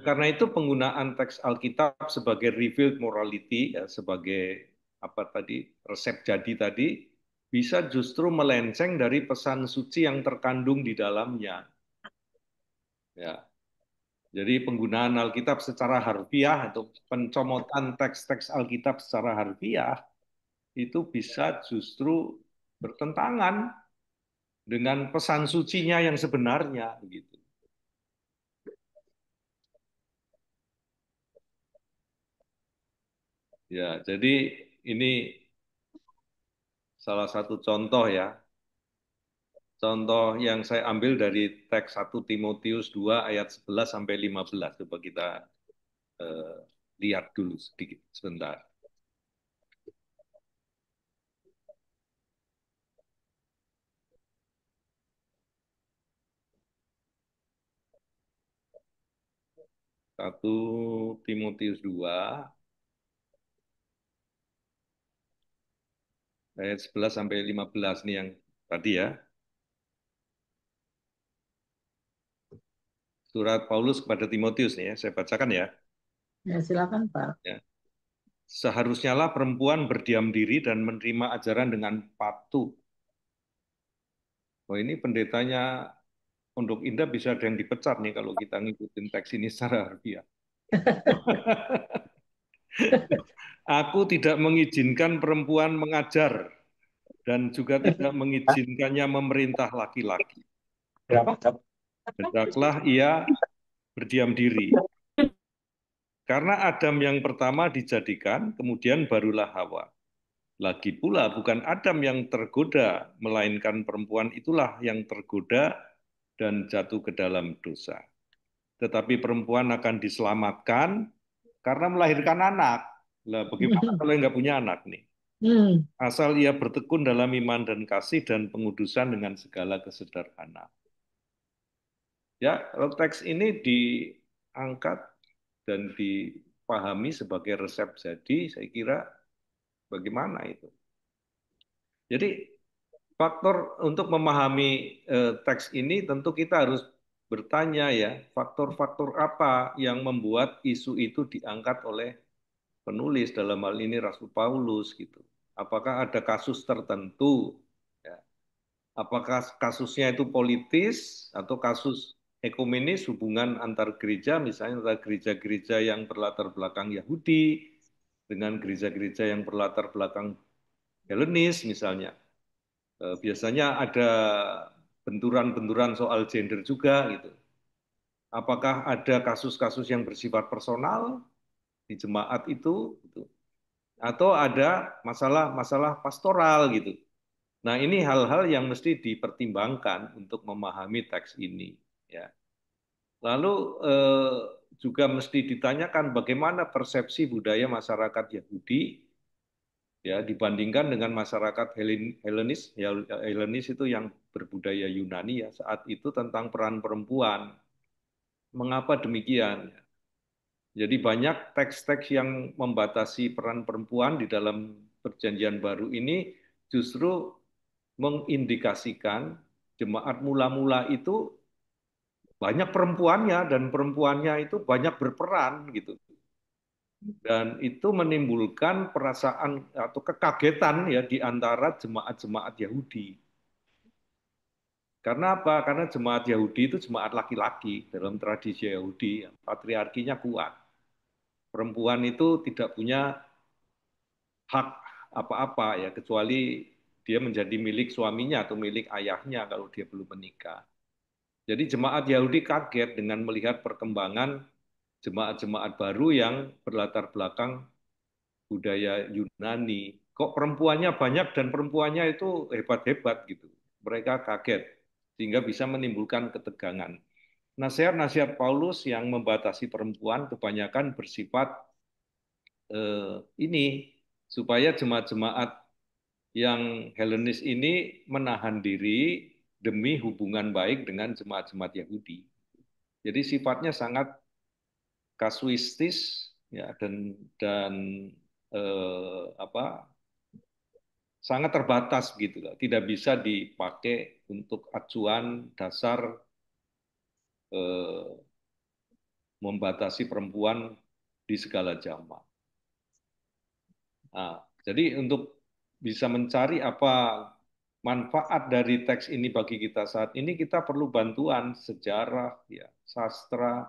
Karena itu penggunaan teks Alkitab sebagai revealed morality ya, sebagai apa tadi resep jadi tadi bisa justru melenceng dari pesan suci yang terkandung di dalamnya. Ya, jadi penggunaan Alkitab secara harfiah atau pencomotan teks-teks Alkitab secara harfiah itu bisa justru bertentangan dengan pesan sucinya yang sebenarnya begitu. Ya, jadi ini salah satu contoh ya. Contoh yang saya ambil dari teks 1 Timotius 2 ayat 11 sampai 15. Coba kita eh, lihat dulu sedikit sebentar. Satu Timotius 2 ayat 11 sampai 15 nih yang tadi ya. Surat Paulus kepada Timotius nih ya, saya bacakan ya. Ya, silakan Pak. Ya. Seharusnya lah perempuan berdiam diri dan menerima ajaran dengan patuh. Oh ini pendetanya Pondok Indah bisa ada yang dipecat nih kalau kita ngikutin teks ini secara harfiah. Aku tidak mengizinkan perempuan mengajar dan juga tidak mengizinkannya memerintah laki-laki. Berapa? Hendaklah ia berdiam diri. Karena Adam yang pertama dijadikan, kemudian barulah Hawa. Lagi pula bukan Adam yang tergoda, melainkan perempuan itulah yang tergoda dan jatuh ke dalam dosa. Tetapi perempuan akan diselamatkan karena melahirkan anak. Lah, bagaimana kalau nggak punya anak nih? Hmm. Asal ia bertekun dalam iman dan kasih dan pengudusan dengan segala kesederhanaan. Ya, kalau teks ini diangkat dan dipahami sebagai resep jadi, saya kira bagaimana itu. Jadi faktor untuk memahami teks ini tentu kita harus bertanya ya, faktor-faktor apa yang membuat isu itu diangkat oleh penulis dalam hal ini Rasul Paulus gitu. Apakah ada kasus tertentu? Ya. Apakah kasusnya itu politis atau kasus ekumenis hubungan antar gereja, misalnya antara gereja-gereja yang berlatar belakang Yahudi dengan gereja-gereja yang berlatar belakang Helenis misalnya. Biasanya ada benturan-benturan soal gender juga gitu. Apakah ada kasus-kasus yang bersifat personal di jemaat itu gitu. Atau ada masalah-masalah pastoral gitu. Nah, ini hal-hal yang mesti dipertimbangkan untuk memahami teks ini ya. Lalu juga mesti ditanyakan bagaimana persepsi budaya masyarakat Yahudi ya dibandingkan dengan masyarakat Helenis, ya Helenis itu yang berbudaya Yunani ya saat itu tentang peran perempuan. Mengapa demikian? Jadi banyak teks-teks yang membatasi peran perempuan di dalam Perjanjian Baru ini justru mengindikasikan jemaat mula-mula itu banyak perempuannya dan perempuannya itu banyak berperan gitu. Dan itu menimbulkan perasaan atau kekagetan ya di antara jemaat-jemaat Yahudi. Karena apa? Karena jemaat Yahudi itu jemaat laki-laki dalam tradisi Yahudi, patriarkinya kuat. Perempuan itu tidak punya hak apa-apa ya kecuali dia menjadi milik suaminya atau milik ayahnya kalau dia belum menikah. Jadi jemaat Yahudi kaget dengan melihat perkembangan jemaat-jemaat baru yang berlatar belakang budaya Yunani. Kok perempuannya banyak dan perempuannya itu hebat-hebat gitu. Mereka kaget sehingga bisa menimbulkan ketegangan. Nasihat-nasihat Paulus yang membatasi perempuan kebanyakan bersifat ini supaya jemaat-jemaat yang Helenis ini menahan diri demi hubungan baik dengan jemaat-jemaat Yahudi. Jadi sifatnya sangat kasuistis ya dan apa sangat terbatas gitu, tidak bisa dipakai untuk acuan dasar eh, membatasi perempuan di segala zaman. Nah, jadi untuk bisa mencari apa manfaat dari teks ini bagi kita saat ini, kita perlu bantuan sejarah, ya, sastra,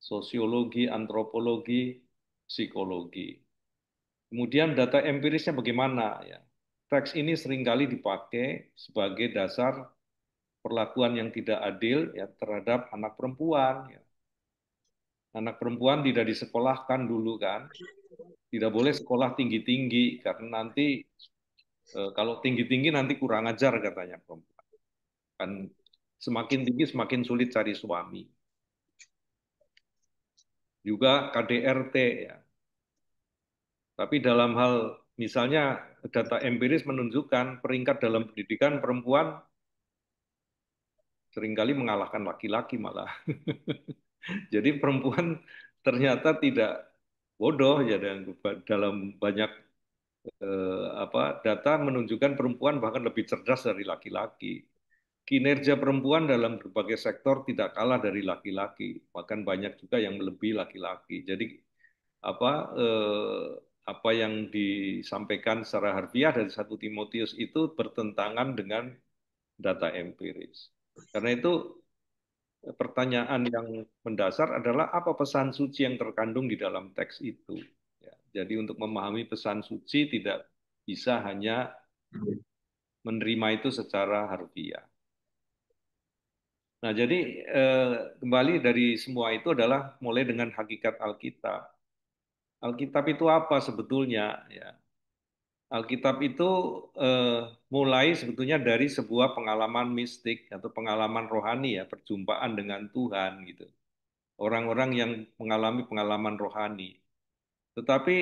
sosiologi, antropologi, psikologi. Kemudian data empirisnya bagaimana? Ya, teks ini seringkali dipakai sebagai dasar perlakuan yang tidak adil ya terhadap anak perempuan. Ya. Anak perempuan tidak disekolahkan dulu kan, tidak boleh sekolah tinggi-tinggi karena nanti kalau tinggi-tinggi nanti kurang ajar katanya perempuan. Kan semakin tinggi semakin sulit cari suami. Juga KDRT ya. Tapi dalam hal misalnya data empiris menunjukkan peringkat dalam pendidikan perempuan seringkali mengalahkan laki-laki malah. Jadi perempuan ternyata tidak bodoh ya dan dalam banyak data menunjukkan perempuan bahkan lebih cerdas dari laki-laki. Kinerja perempuan dalam berbagai sektor tidak kalah dari laki-laki, bahkan banyak juga yang melebihi laki-laki. Jadi apa eh, apa yang disampaikan secara harfiah dari 1 Timotius itu bertentangan dengan data empiris. Karena itu pertanyaan yang mendasar adalah apa pesan suci yang terkandung di dalam teks itu. Ya, jadi untuk memahami pesan suci tidak bisa hanya menerima itu secara harfiah. Nah, jadi kembali dari semua itu adalah mulai dengan hakikat Alkitab. Alkitab itu apa sebetulnya? Ya, Alkitab itu eh, mulai sebetulnya dari sebuah pengalaman mistik atau pengalaman rohani ya, perjumpaan dengan Tuhan gitu. Orang-orang yang mengalami pengalaman rohani. Tetapi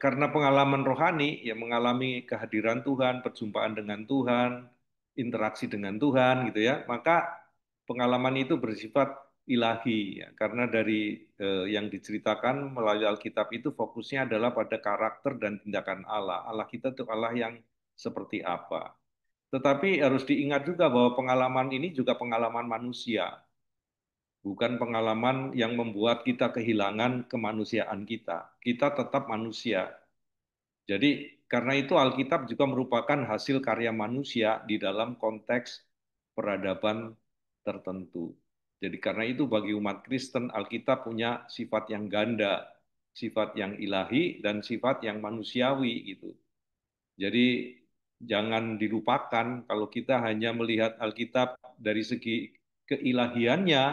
karena pengalaman rohani, ya mengalami kehadiran Tuhan, perjumpaan dengan Tuhan, interaksi dengan Tuhan, gitu ya, maka pengalaman itu bersifat ilahi, ya, karena dari yang diceritakan melalui Alkitab itu fokusnya adalah pada karakter dan tindakan Allah. Allah kita itu Allah yang seperti apa. Tetapi harus diingat juga bahwa pengalaman ini juga pengalaman manusia, bukan pengalaman yang membuat kita kehilangan kemanusiaan kita. Kita tetap manusia. Jadi karena itu Alkitab juga merupakan hasil karya manusia di dalam konteks peradaban tertentu. Jadi karena itu bagi umat Kristen Alkitab punya sifat yang ganda, sifat yang ilahi dan sifat yang manusiawi gitu. Jadi jangan dilupakan kalau kita hanya melihat Alkitab dari segi keilahiannya,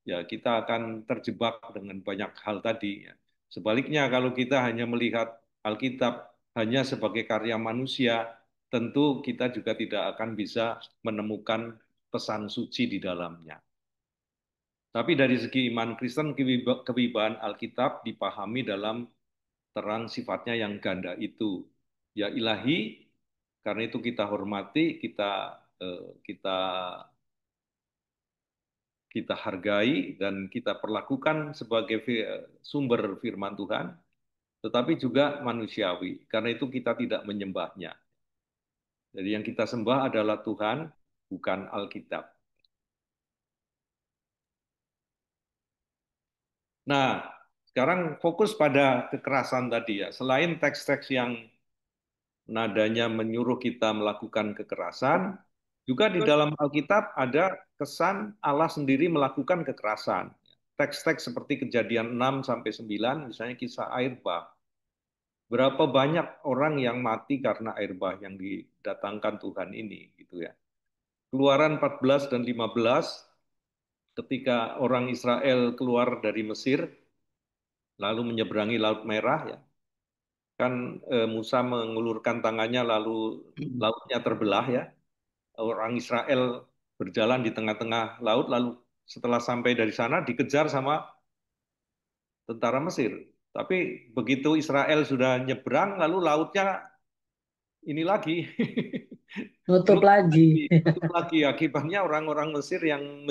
ya kita akan terjebak dengan banyak hal tadi. Ya. Sebaliknya kalau kita hanya melihat Alkitab hanya sebagai karya manusia, tentu kita juga tidak akan bisa menemukan pesan suci di dalamnya. Tapi dari segi iman Kristen, kewibawaan Alkitab dipahami dalam terang sifatnya yang ganda itu. Ya ilahi, karena itu kita hormati, kita kita hargai dan kita perlakukan sebagai sumber firman Tuhan, tetapi juga manusiawi. Karena itu kita tidak menyembahnya. Jadi yang kita sembah adalah Tuhan, bukan Alkitab. Nah, sekarang fokus pada kekerasan tadi ya. Selain teks-teks yang nadanya menyuruh kita melakukan kekerasan, juga di dalam Alkitab ada kesan Allah sendiri melakukan kekerasan. Teks-teks seperti Kejadian 6 sampai 9, misalnya kisah air bah. Berapa banyak orang yang mati karena air bah yang didatangkan Tuhan ini gitu ya. Keluaran 14 dan 15 ketika orang Israel keluar dari Mesir lalu menyeberangi Laut Merah ya. Kan Musa mengulurkan tangannya lalu lautnya terbelah ya. Orang Israel berjalan di tengah-tengah laut lalu setelah sampai dari sana dikejar sama tentara Mesir. Tapi begitu Israel sudah nyebrang lalu lautnya ini lagi Nutup menutup lagi, lagi. menutup lagi. Akibatnya orang-orang Mesir yang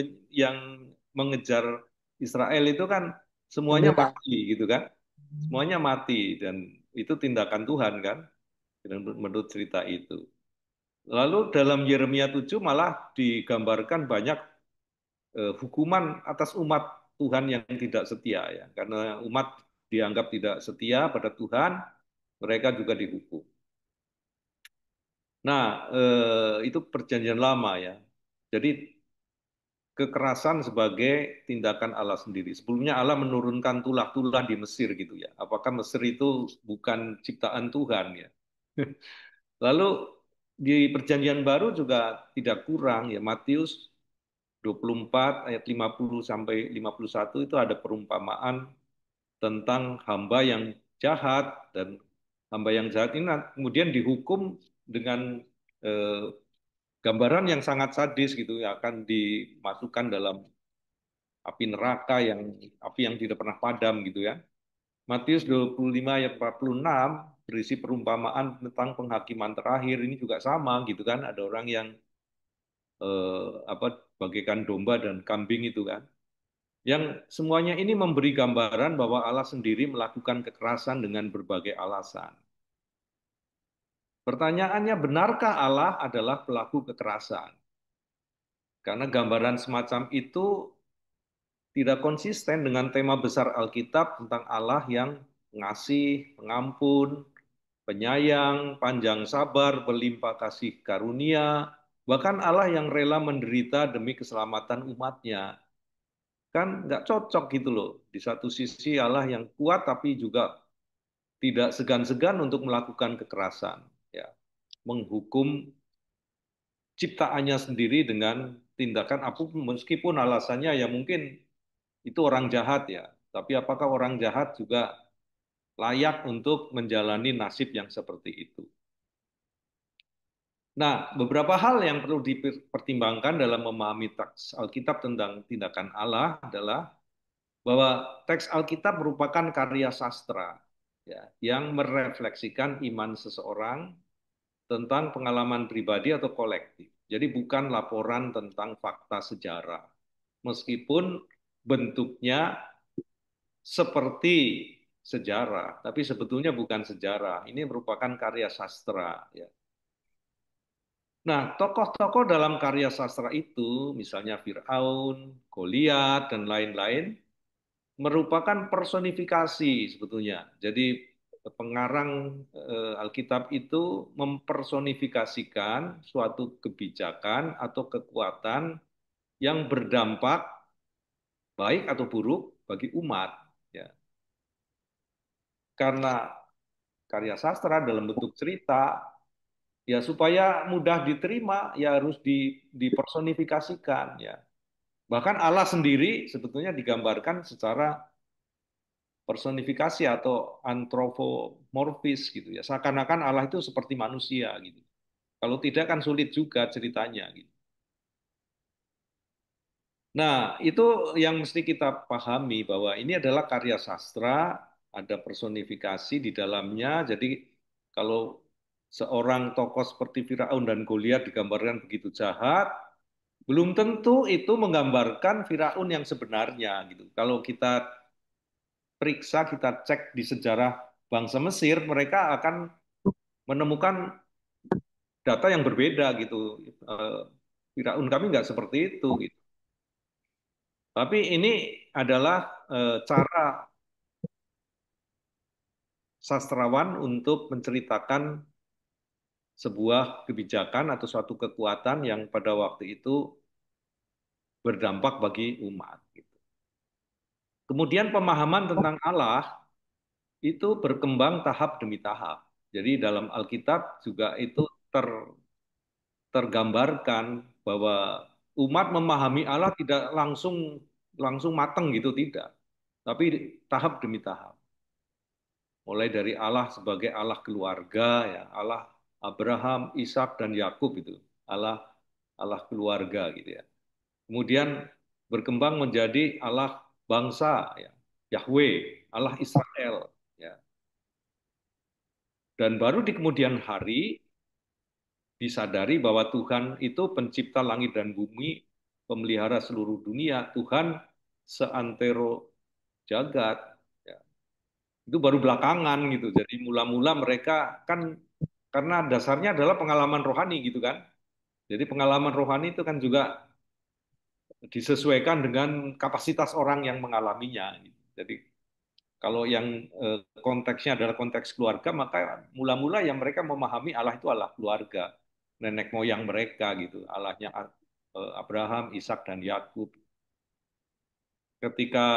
mengejar Israel itu kan semuanya Tenggelam. mati gitu kan. Semuanya mati dan itu tindakan Tuhan kan menurut cerita itu. Lalu dalam Yeremia 7 malah digambarkan banyak hukuman atas umat Tuhan yang tidak setia ya. Karena umat dianggap tidak setia pada Tuhan, mereka juga dihukum. Nah, itu perjanjian lama ya. Jadi kekerasan sebagai tindakan Allah sendiri. Sebelumnya Allah menurunkan tulah-tulah di Mesir gitu ya. Apakah Mesir itu bukan ciptaan Tuhan ya? Lalu di perjanjian baru juga tidak kurang ya. Matius 24 ayat 50 sampai 51 itu ada perumpamaan tentang hamba yang jahat dan hamba yang jahat ini kemudian dihukum dengan eh, gambaran yang sangat sadis gitu ya, akan dimasukkan dalam api neraka api yang tidak pernah padam gitu ya. Matius 25 ayat 46 berisi perumpamaan tentang penghakiman terakhir ini juga sama gitu kan. Ada orang yang apa bagaikan domba dan kambing itu kan. Yang semuanya ini memberi gambaran bahwa Allah sendiri melakukan kekerasan dengan berbagai alasan. Pertanyaannya, benarkah Allah adalah pelaku kekerasan? Karena gambaran semacam itu tidak konsisten dengan tema besar Alkitab tentang Allah yang ngasih, pengampun, penyayang, panjang sabar, berlimpah kasih karunia, bahkan Allah yang rela menderita demi keselamatan umatnya. Kan nggak cocok gitu loh. Di satu sisi Allah yang kuat tapi juga tidak segan-segan untuk melakukan kekerasan, ya, menghukum ciptaannya sendiri dengan tindakan apapun meskipun alasannya ya mungkin itu orang jahat ya. Tapi apakah orang jahat juga layak untuk menjalani nasib yang seperti itu? Nah, beberapa hal yang perlu dipertimbangkan dalam memahami teks Alkitab tentang tindakan Allah adalah bahwa teks Alkitab merupakan karya sastra ya, yang merefleksikan iman seseorang tentang pengalaman pribadi atau kolektif. Jadi bukan laporan tentang fakta sejarah. Meskipun bentuknya seperti sejarah, tapi sebetulnya bukan sejarah. Ini merupakan karya sastra. Ya. Nah, tokoh-tokoh dalam karya sastra itu, misalnya Firaun, Goliat, dan lain-lain, merupakan personifikasi sebetulnya. Jadi pengarang Alkitab itu mempersonifikasikan suatu kebijakan atau kekuatan yang berdampak baik atau buruk bagi umat. Ya. Karena karya sastra dalam bentuk cerita, ya supaya mudah diterima, ya harus dipersonifikasikan. Ya. Bahkan Allah sendiri sebetulnya digambarkan secara personifikasi atau antropomorfis gitu ya. Seakan-akan Allah itu seperti manusia gitu. Kalau tidak kan sulit juga ceritanya gitu. Nah, itu yang mesti kita pahami bahwa ini adalah karya sastra ada personifikasi di dalamnya. Jadi kalau seorang tokoh seperti Firaun dan Goliat digambarkan begitu jahat, belum tentu itu menggambarkan Firaun yang sebenarnya gitu. Kalau kita periksa, kita cek di sejarah bangsa Mesir, mereka akan menemukan data yang berbeda gitu. Eh, Firaun kami nggak seperti itu gitu. Tapi ini adalah cara sastrawan untuk menceritakan sebuah kebijakan atau suatu kekuatan yang pada waktu itu berdampak bagi umat gitu. Kemudian pemahaman tentang Allah itu berkembang tahap demi tahap. Jadi dalam Alkitab juga itu ter, tergambarkan bahwa umat memahami Allah tidak langsung langsung matang gitu, tidak. Tapi tahap demi tahap. Mulai dari Allah sebagai Allah keluarga, ya, Allah Abraham, Ishak dan Yakub itu, Allah Allah keluarga gitu ya. Kemudian berkembang menjadi Allah bangsa, ya, Yahweh, Allah Israel, ya. Dan baru di kemudian hari disadari bahwa Tuhan itu pencipta langit dan bumi, pemelihara seluruh dunia, Tuhan seantero jagat. Ya. Itu baru belakangan gitu. Jadi mula-mula mereka kan karena dasarnya adalah pengalaman rohani gitu kan. Jadi pengalaman rohani itu kan juga disesuaikan dengan kapasitas orang yang mengalaminya. Gitu. Jadi kalau yang konteksnya adalah konteks keluarga, maka mula-mula yang mereka memahami Allah itu Allah keluarga, nenek moyang mereka gitu, Allahnya Abraham, Ishak dan Yakub. Ketika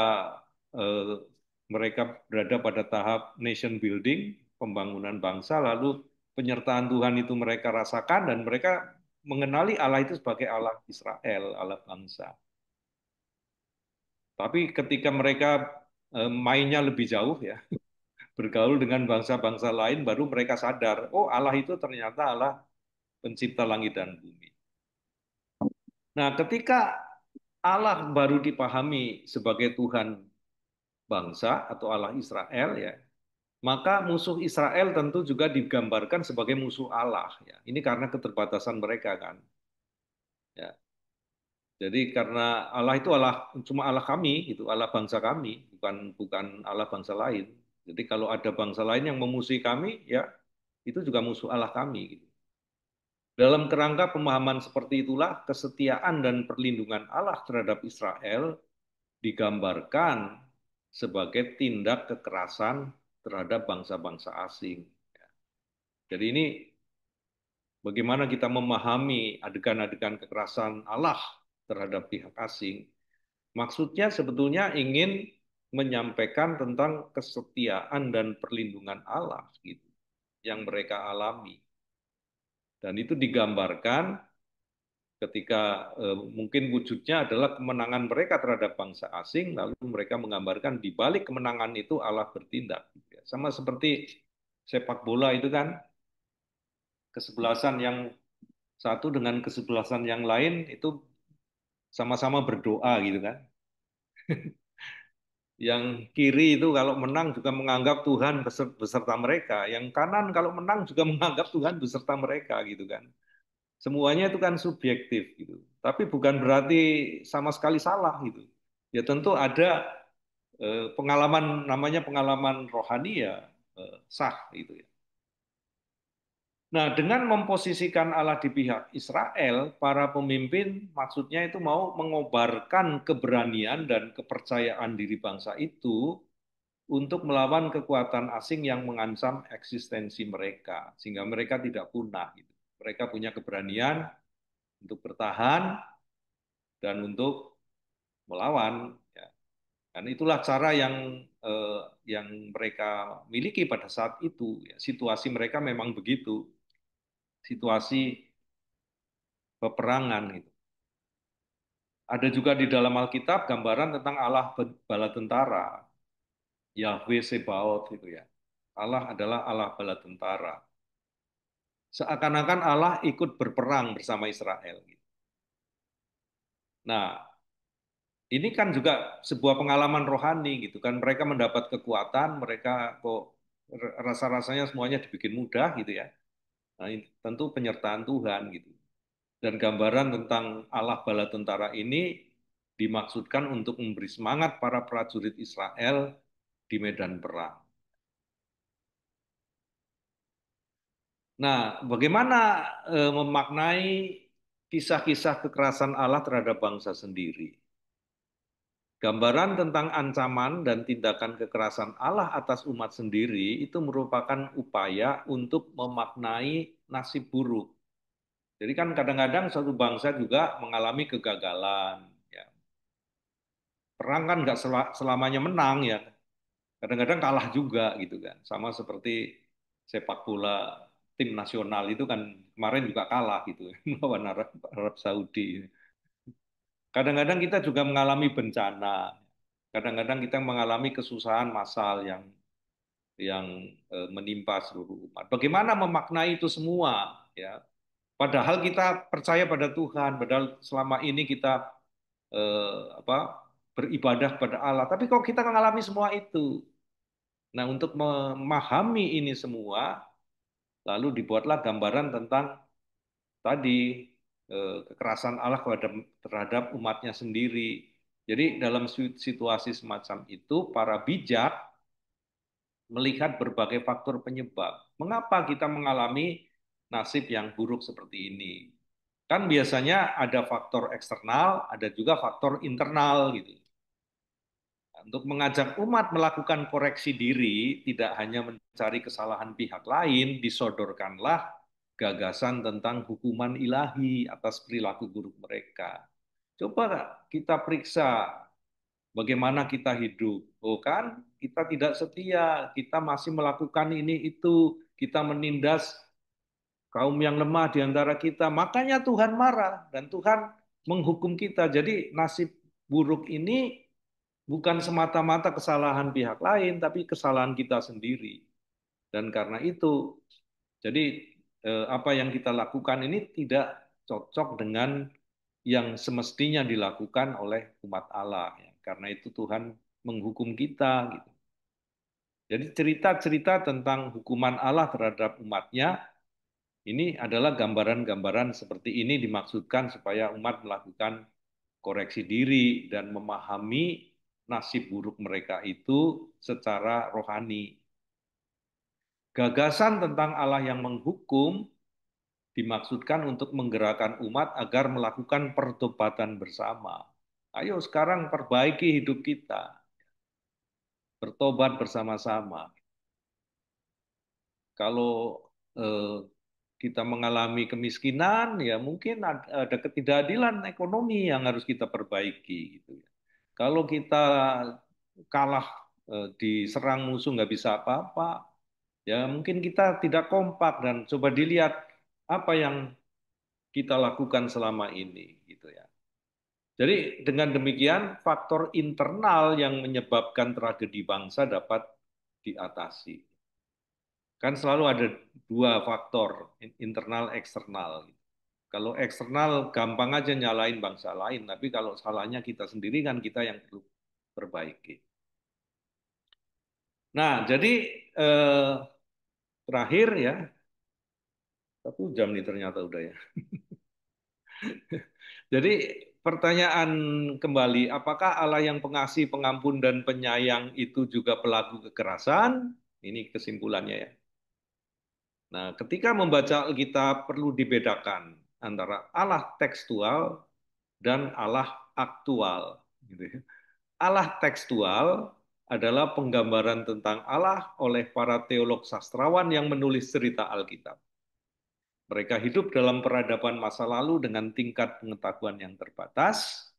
eh, mereka berada pada tahap nation building, pembangunan bangsa, lalu penyertaan Tuhan itu mereka rasakan dan mereka mengenali Allah itu sebagai Allah Israel, Allah bangsa. Tapi ketika mereka mainnya lebih jauh ya, bergaul dengan bangsa-bangsa lain, baru mereka sadar, oh Allah itu ternyata Allah pencipta langit dan bumi. Nah, ketika Allah baru dipahami sebagai Tuhan bangsa atau Allah Israel ya, maka musuh Israel tentu juga digambarkan sebagai musuh Allah ya. Ini karena keterbatasan mereka kan. Ya. Jadi karena Allah itu Allah cuma Allah kami, itu Allah bangsa kami, bukan bukan Allah bangsa lain. Jadi kalau ada bangsa lain yang memusuhi kami, ya itu juga musuh Allah kami. Gitu. Dalam kerangka pemahaman seperti itulah kesetiaan dan perlindungan Allah terhadap Israel digambarkan sebagai tindak kekerasan terhadap bangsa-bangsa asing. Jadi ini bagaimana kita memahami adegan-adegan kekerasan Allah terhadap pihak asing. Maksudnya sebetulnya ingin menyampaikan tentang kesetiaan dan perlindungan Allah gitu, yang mereka alami. Dan itu digambarkan ketika mungkin wujudnya adalah kemenangan mereka terhadap bangsa asing, lalu mereka menggambarkan di balik kemenangan itu Allah bertindak. Gitu ya. Sama seperti sepak bola itu kan, kesebelasan yang satu dengan kesebelasan yang lain itu sama-sama berdoa gitu kan. Yang kiri itu kalau menang juga menganggap Tuhan beserta mereka. Yang kanan kalau menang juga menganggap Tuhan beserta mereka gitu kan. Semuanya itu kan subjektif gitu. Tapi bukan berarti sama sekali salah gitu. Ya tentu ada pengalaman namanya pengalaman rohani ya sah gitu ya. Nah, dengan memposisikan Allah di pihak Israel, para pemimpin maksudnya itu mau mengobarkan keberanian dan kepercayaan diri bangsa itu untuk melawan kekuatan asing yang mengancam eksistensi mereka, sehingga mereka tidak punah. Gitu. Mereka punya keberanian untuk bertahan dan untuk melawan. Ya. Dan itulah cara eh, yang mereka miliki pada saat itu. Ya. Situasi mereka memang begitu, situasi peperangan. Gitu. Ada juga di dalam Alkitab gambaran tentang Allah bala tentara, Yahweh Sebaot gitu ya. Allah adalah Allah bala tentara. Seakan-akan Allah ikut berperang bersama Israel. Gitu. Nah, Ini kan juga sebuah pengalaman rohani gitu kan. Mereka mendapat kekuatan, mereka kok rasa-rasanya semuanya dibikin mudah gitu ya. Nah, ini tentu penyertaan Tuhan gitu. Dan gambaran tentang Allah bala tentara ini dimaksudkan untuk memberi semangat para prajurit Israel di medan perang. Nah, bagaimana memaknai kisah-kisah kekerasan Allah terhadap bangsa sendiri? Gambaran tentang ancaman dan tindakan kekerasan Allah atas umat sendiri itu merupakan upaya untuk memaknai nasib buruk. Jadi kan kadang-kadang suatu bangsa juga mengalami kegagalan. Ya. Perang kan nggak selamanya menang ya. Kadang-kadang kalah juga gitu kan. Sama seperti sepak bola tim nasional itu kan kemarin juga kalah gitu melawan Arab Saudi. Kadang-kadang kita juga mengalami bencana. Kadang-kadang kita mengalami kesusahan massal yang menimpa seluruh umat. Bagaimana memaknai itu semua ya? Padahal kita percaya pada Tuhan, padahal selama ini kita beribadah kepada Allah. Tapi kok kita mengalami semua itu? Nah, untuk memahami ini semua, lalu dibuatlah gambaran tentang tadi kekerasan Allah terhadap umatnya sendiri. Jadi dalam situasi semacam itu, para bijak melihat berbagai faktor penyebab. Mengapa kita mengalami nasib yang buruk seperti ini? Kan biasanya ada faktor eksternal, ada juga faktor internal gitu. Untuk mengajak umat melakukan koreksi diri, tidak hanya mencari kesalahan pihak lain, disodorkanlah gagasan tentang hukuman ilahi atas perilaku buruk mereka. Coba kita periksa bagaimana kita hidup. Oh kan, kita tidak setia, kita masih melakukan ini itu, kita menindas kaum yang lemah di antara kita. Makanya Tuhan marah dan Tuhan menghukum kita. Jadi nasib buruk ini bukan semata-mata kesalahan pihak lain, tapi kesalahan kita sendiri. Dan karena itu, jadi apa yang kita lakukan ini tidak cocok dengan yang semestinya dilakukan oleh umat Allah. Ya. Karena itu Tuhan menghukum kita. Gitu. Jadi cerita-cerita tentang hukuman Allah terhadap umatnya ini adalah gambaran-gambaran seperti ini dimaksudkan supaya umat melakukan koreksi diri dan memahami nasib buruk mereka itu secara rohani. Gagasan tentang Allah yang menghukum dimaksudkan untuk menggerakkan umat agar melakukan pertobatan bersama. Ayo sekarang perbaiki hidup kita, bertobat bersama-sama. Kalau eh, kita mengalami kemiskinan, ya mungkin ada ketidakadilan ekonomi yang harus kita perbaiki. Gitu ya. Kalau kita kalah diserang musuh nggak bisa apa-apa, ya mungkin kita tidak kompak dan coba dilihat apa yang kita lakukan selama ini, gitu ya. Jadi dengan demikian faktor internal yang menyebabkan tragedi bangsa dapat diatasi. Kan selalu ada dua faktor, internal eksternal. Kalau eksternal gampang aja nyalain bangsa lain, tapi kalau salahnya kita sendiri kan kita yang perlu perbaiki. Nah, jadi eh, terakhir ya, 1 jam nih ternyata udah ya. Jadi pertanyaan kembali, apakah Allah yang pengasih, pengampun, dan penyayang itu juga pelaku kekerasan? Ini kesimpulannya ya. Nah, ketika membaca Alkitab perlu dibedakan antara Allah tekstual dan Allah aktual. Gitu ya. Allah tekstual adalah penggambaran tentang Allah oleh para teolog sastrawan yang menulis cerita Alkitab. Mereka hidup dalam peradaban masa lalu dengan tingkat pengetahuan yang terbatas,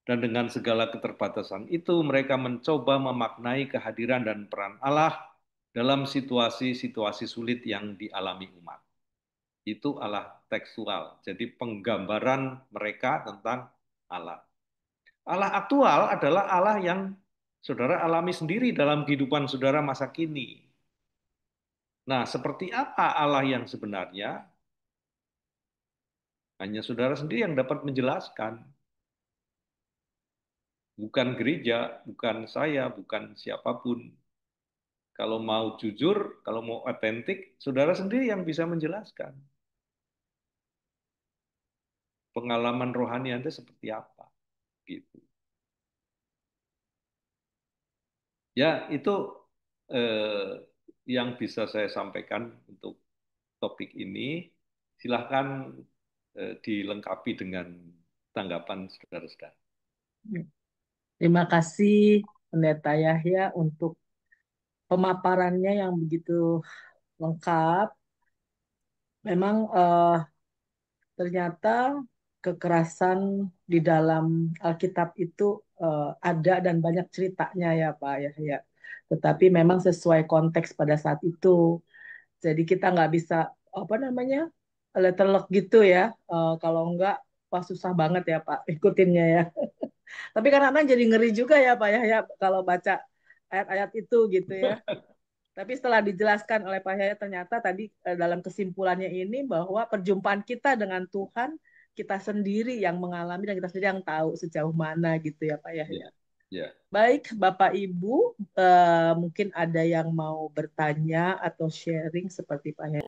dan dengan segala keterbatasan itu mereka mencoba memaknai kehadiran dan peran Allah dalam situasi-situasi sulit yang dialami umat. Itu Allah tekstual, jadi penggambaran mereka tentang Allah. Allah aktual adalah Allah yang saudara alami sendiri dalam kehidupan saudara masa kini. Nah, seperti apa Allah yang sebenarnya? Hanya saudara sendiri yang dapat menjelaskan. bukan gereja, bukan saya, bukan siapapun. Kalau mau jujur, kalau mau otentik, saudara sendiri yang bisa menjelaskan pengalaman rohani Anda seperti apa, gitu. Ya, itu yang bisa saya sampaikan untuk topik ini. Silahkan dilengkapi dengan tanggapan saudara-saudara. Terima kasih Pendeta Yahya untuk pemaparannya yang begitu lengkap. Memang ternyata kekerasan di dalam Alkitab itu ada dan banyak ceritanya ya Pak Yahya. Tetapi memang sesuai konteks pada saat itu. Jadi kita nggak bisa apa namanya letterlock gitu ya. Kalau nggak, wah susah banget ya Pak ikutinnya ya. Tapi kadang-kadang jadi ngeri juga ya Pak Yahya kalau baca ayat-ayat itu gitu ya. Tapi setelah dijelaskan oleh Pak Yahya ternyata tadi dalam kesimpulannya ini bahwa perjumpaan kita dengan Tuhan kita sendiri yang mengalami dan kita sendiri yang tahu sejauh mana gitu ya Pak Yahya. Ya, ya. Baik Bapak Ibu, mungkin ada yang mau bertanya atau sharing seperti Pak Yahya.